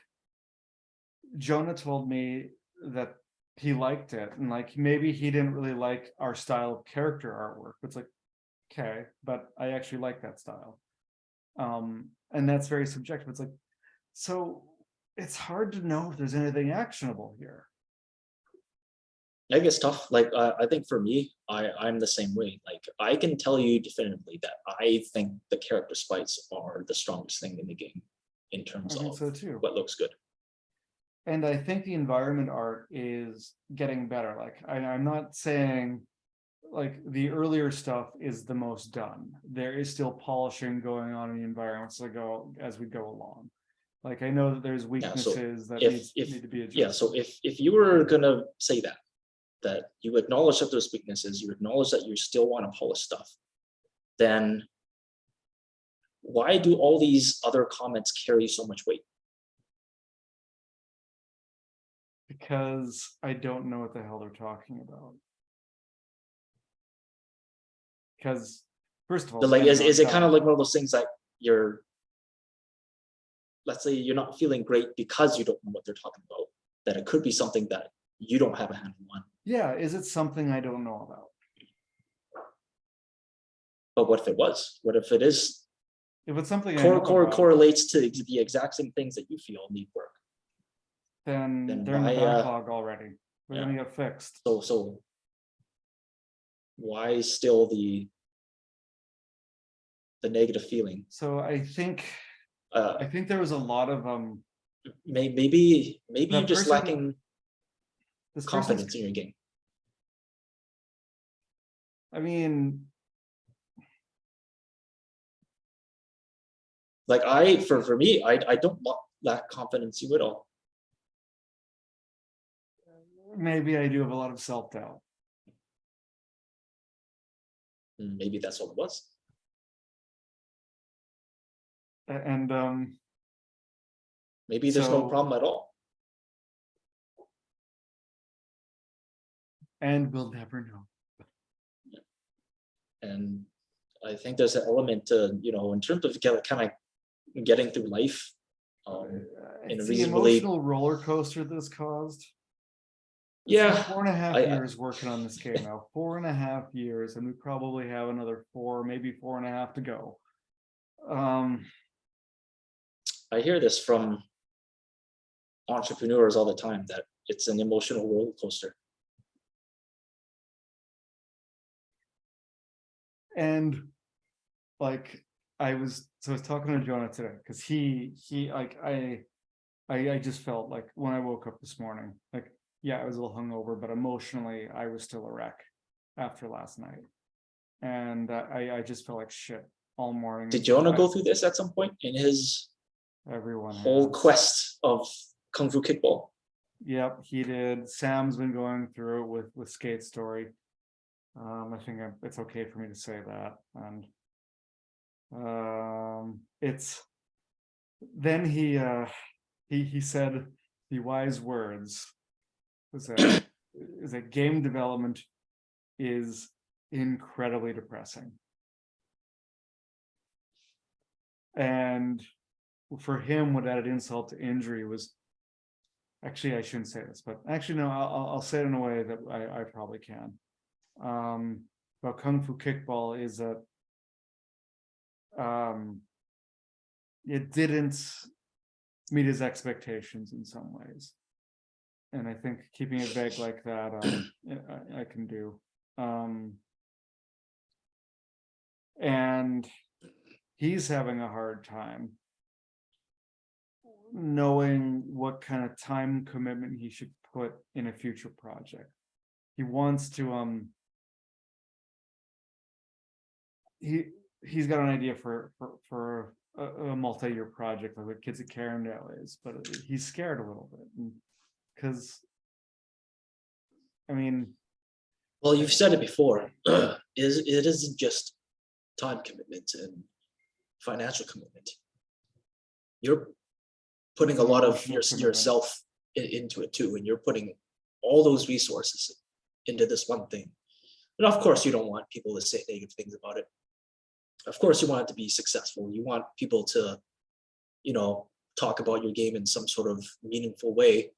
Jonah told me that he liked it, and like maybe he didn't really like our style of character artwork. It's like, okay, but I actually like that style. And that's very subjective. It's like, so it's hard to know if there's anything actionable here. I think it's tough. Like, I think for me, I'm the same way. Like, I can tell you definitively that I think the character sprites are the strongest thing in the game in terms I think of so too. what looks good. And I think the environment art is getting better. Like, I'm not saying like the earlier stuff is the most done. There is still polishing going on in the environments as we go along. Like, I know that there's weaknesses that need to be addressed. Yeah, so if you were gonna say that you acknowledge that there's weaknesses, you acknowledge that you still want to polish stuff, then why do all these other comments carry so much weight? Because I don't know what the hell they're talking about. Because first of all, Like, is it kind of like one of those things that let's say you're not feeling great because you don't know what they're talking about, that it could be something that you don't have a handle on. Yeah, is it something I don't know about? But what if it was? What if it is If it's something I know about, correlates to the exact same things that you feel need work? then then they're in the why, backlog already. They're yeah. gonna get fixed. So why still the negative feeling? So I think there was a lot of Maybe you're just person- lacking this confidence person's- in your game. I mean, Like, for me, I don't lack confidence in you at all. maybe I do have a lot of self-doubt. Maybe that's all it was. And Maybe there's no So- problem at all. and we'll never know. And I think there's an element to, in terms of kind of getting through life. In a It's the reasonably- emotional roller coaster this caused. Yeah, 4.5 I- years working on this game now. 4.5 years, and we probably have another 4, maybe 4.5 to go. I hear this from entrepreneurs all the time, that it's an emotional roller coaster. And like I was talking to Jonah today, because he like I just felt like when I woke up this morning, like, yeah, I was a little hungover, but emotionally I was still a wreck after last night. And I just felt like shit all morning. Did Jonah go through this at some point in his Everyone whole has. quest of Kung Fu Kickball? Yep, he did. Sam's been going through it with Skate Story. I think it's okay for me to say that. And it's then he said the wise words is that game development is incredibly depressing. And for him, what added insult to injury was, actually, I shouldn't say this, but actually, no, I'll say it in a way that I probably can. About Kung Fu Kickball is that it didn't meet his expectations in some ways. and I think keeping it vague like that, I can do. And he's having a hard time knowing what kind of time commitment he should put in a future project. He wants to he's got an idea for a multi-year project like what Kids at Karendow is, but he's scared a little bit because I mean, Well, you've said it before. It isn't just time commitment and financial commitment. You're putting a lot of yourself into it too, and you're putting all those resources into this one thing. And of course, you don't want people to say negative things about it. Of course, you want it to be successful. You want people to, talk about your game in some sort of meaningful way.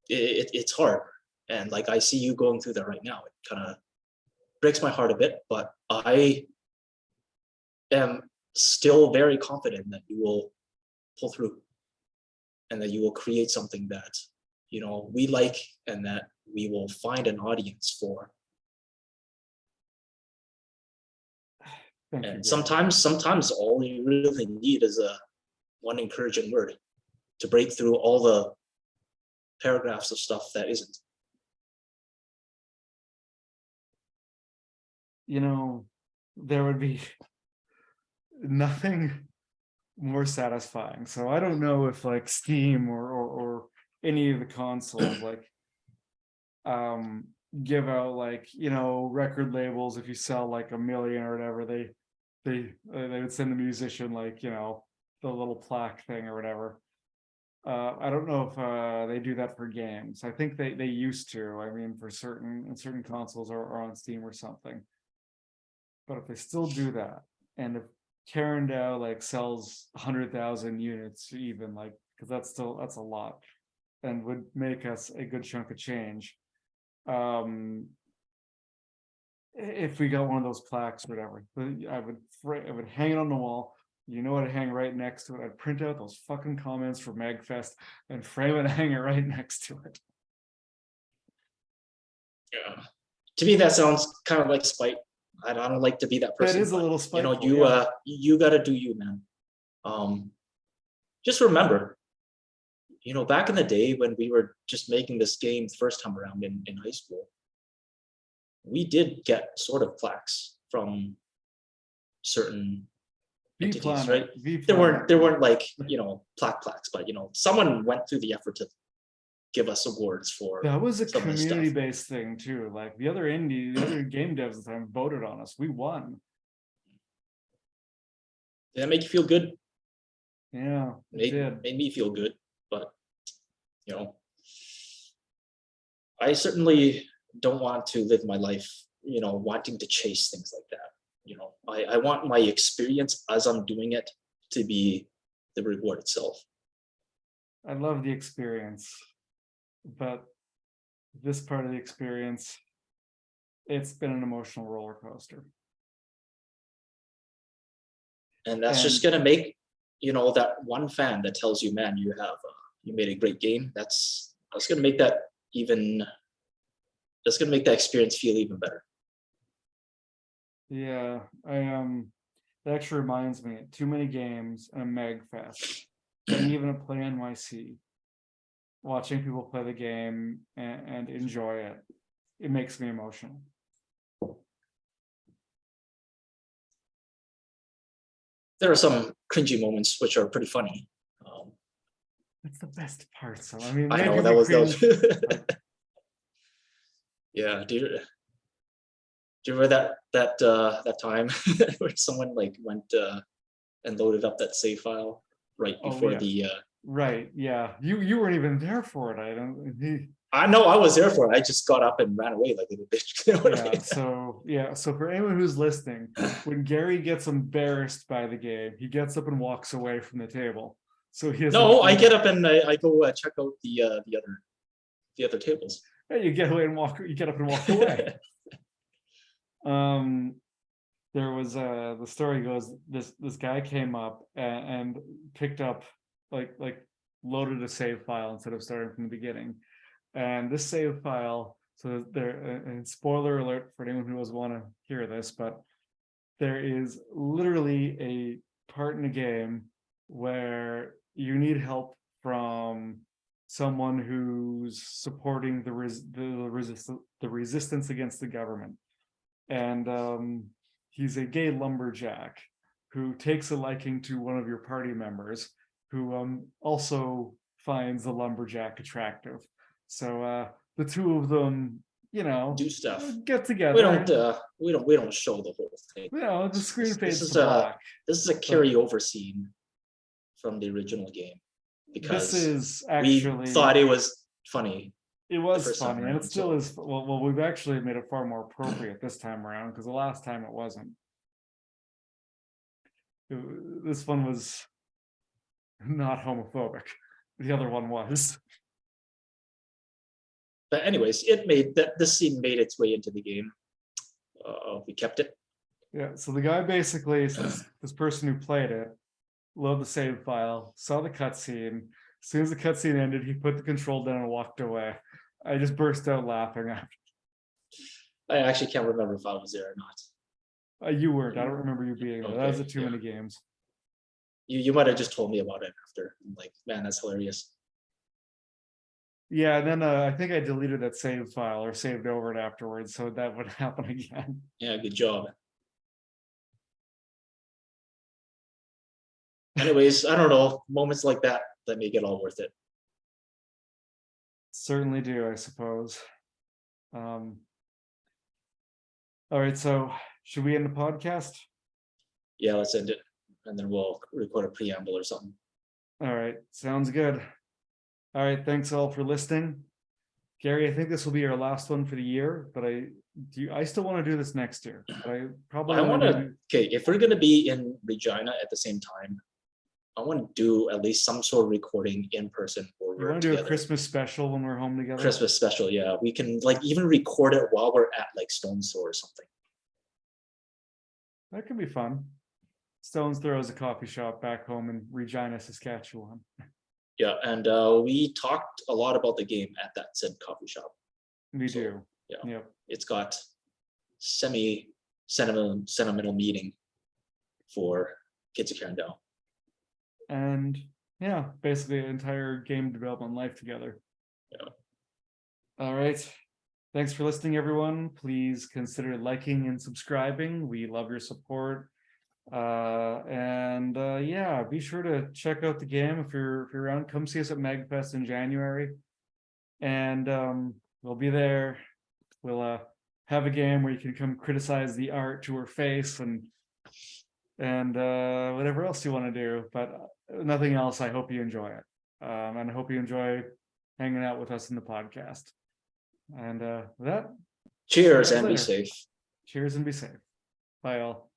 It's hard, and like I see you going through that right now. It kind of breaks my heart a bit, but I am still very confident that you will pull through, and that you will create something that we like, and that we will find an audience for. And sometimes all you really need is one encouraging word to break through all the paragraphs of stuff that isn't. There would be nothing more satisfying. So I don't know if like Steam or any of the consoles like give out like record labels. If you sell like 1 million or whatever, they would send the musician like the little plaque thing or whatever. I don't know if they do that for games. I think they used to. I mean, for certain consoles or on Steam or something. But if they still do that, and if Karendow like sells 100,000 units, even like, because that's a lot, and would make us a good chunk of change. If we got one of those plaques or whatever, I would hang it on the wall. I'd hang right next to it. I'd print out those fucking comments for MagFest and frame it and hang it right next to it. Yeah. To me, that sounds kind of like spite. I don't like to be that person. That is a little spiteful. You got to do you, man. Just remember, back in the day when we were just making this game the first time around in high school, we did get sort of plaques from certain entities, right? There weren't like plaques, but someone went through the effort to give us awards for. That was a community-based thing too. Like the other game devs at the time voted on us. We won. Did that make you feel good? Yeah, it did. Made me feel good, but I certainly don't want to live my life, wanting to chase things like that. I want my experience as I'm doing it to be the reward itself. I love the experience, but this part of the experience, it's been an emotional roller coaster. And that's just gonna make that one fan that tells you, man, you made a great game. That's gonna make that experience feel even better. Yeah, that actually reminds me, too many games and a MagFest, and even a Play NYC. Watching people play the game and enjoy it, it makes me emotional. There are some cringy moments which are pretty funny. That's the best part. So I mean, I know that was. Yeah, do you remember that time where someone like went and loaded up that save file right before the. Right. Yeah. You weren't even there for it. I know I was there for it. I just got up and ran away like a little bitch. So for anyone who's listening, when Gary gets embarrassed by the game, he gets up and walks away from the table. So he has. No, I get up and I go check out the other tables. Yeah, you get away and walk. You get up and walk away. There was the story goes, this guy came up and picked up like loaded a save file instead of starting from the beginning. And this save file, so there, and spoiler alert for anyone who doesn't want to hear this, but there is literally a part in the game where you need help from someone who's supporting the resistance against the government. And he's a gay lumberjack who takes a liking to one of your party members, who also finds the lumberjack attractive. So the two of them, Do stuff. get together. We don't show the whole thing. The screen This fades is to black. This is a carryover scene from the original game, because This is we actually thought it was funny. it was first time funny, and it around, still so- is. Well, we've actually made it far more appropriate this time around, because the last time it wasn't. This one was not homophobic. The other one was. But anyways, this scene made its way into the game. We kept it. Yeah, so the guy basically says, this person who played it, load the save file, saw the cutscene. As soon as the cutscene ended, he put the control down and walked away. I just burst out laughing. I actually can't remember if I was there or not. You weren't. I don't remember you being there. That was Okay, at too many games. You might have just told me about it after. I'm like, man, that's hilarious. Yeah, and then I think I deleted that save file or saved over it afterwards, so that would happen again. Yeah, good job. Anyways, I don't know, moments like that make it all worth it. Certainly do, I suppose. All right, so should we end the podcast? Yeah, let's end it, and then we'll record a preamble or something. All right, sounds good. All right, thanks all for listening. Gary, I think this will be our last one for the year, but I still want to do this next year. But I probably I want wanna to. Okay, if we're gonna be in Regina at the same time, I want to do at least some sort of recording in person or You want to do a Christmas special when we're home together? Christmas special. Yeah, we can like even record it while we're at like Stone's Throw or something. That could be fun. Stone's Throw is a coffee shop back home in Regina, Saskatchewan. Yeah, and we talked a lot about the game at that said coffee shop. We So, do. yeah. Yep. It's got sentimental meaning for kids of Karendow. And yeah, basically an entire game development life together. Yeah. All right. Thanks for listening, everyone. Please consider liking and subscribing. We love your support. Yeah, be sure to check out the game if you're around. Come see us at MagFest in January. And we'll be there. We'll have a game where you can come criticize the art to her face and whatever else you want to do, but nothing else. I hope you enjoy it, and I hope you enjoy hanging out with us in the podcast. And with that, Cheers see you guys and be later. safe. Cheers and be safe. Bye all.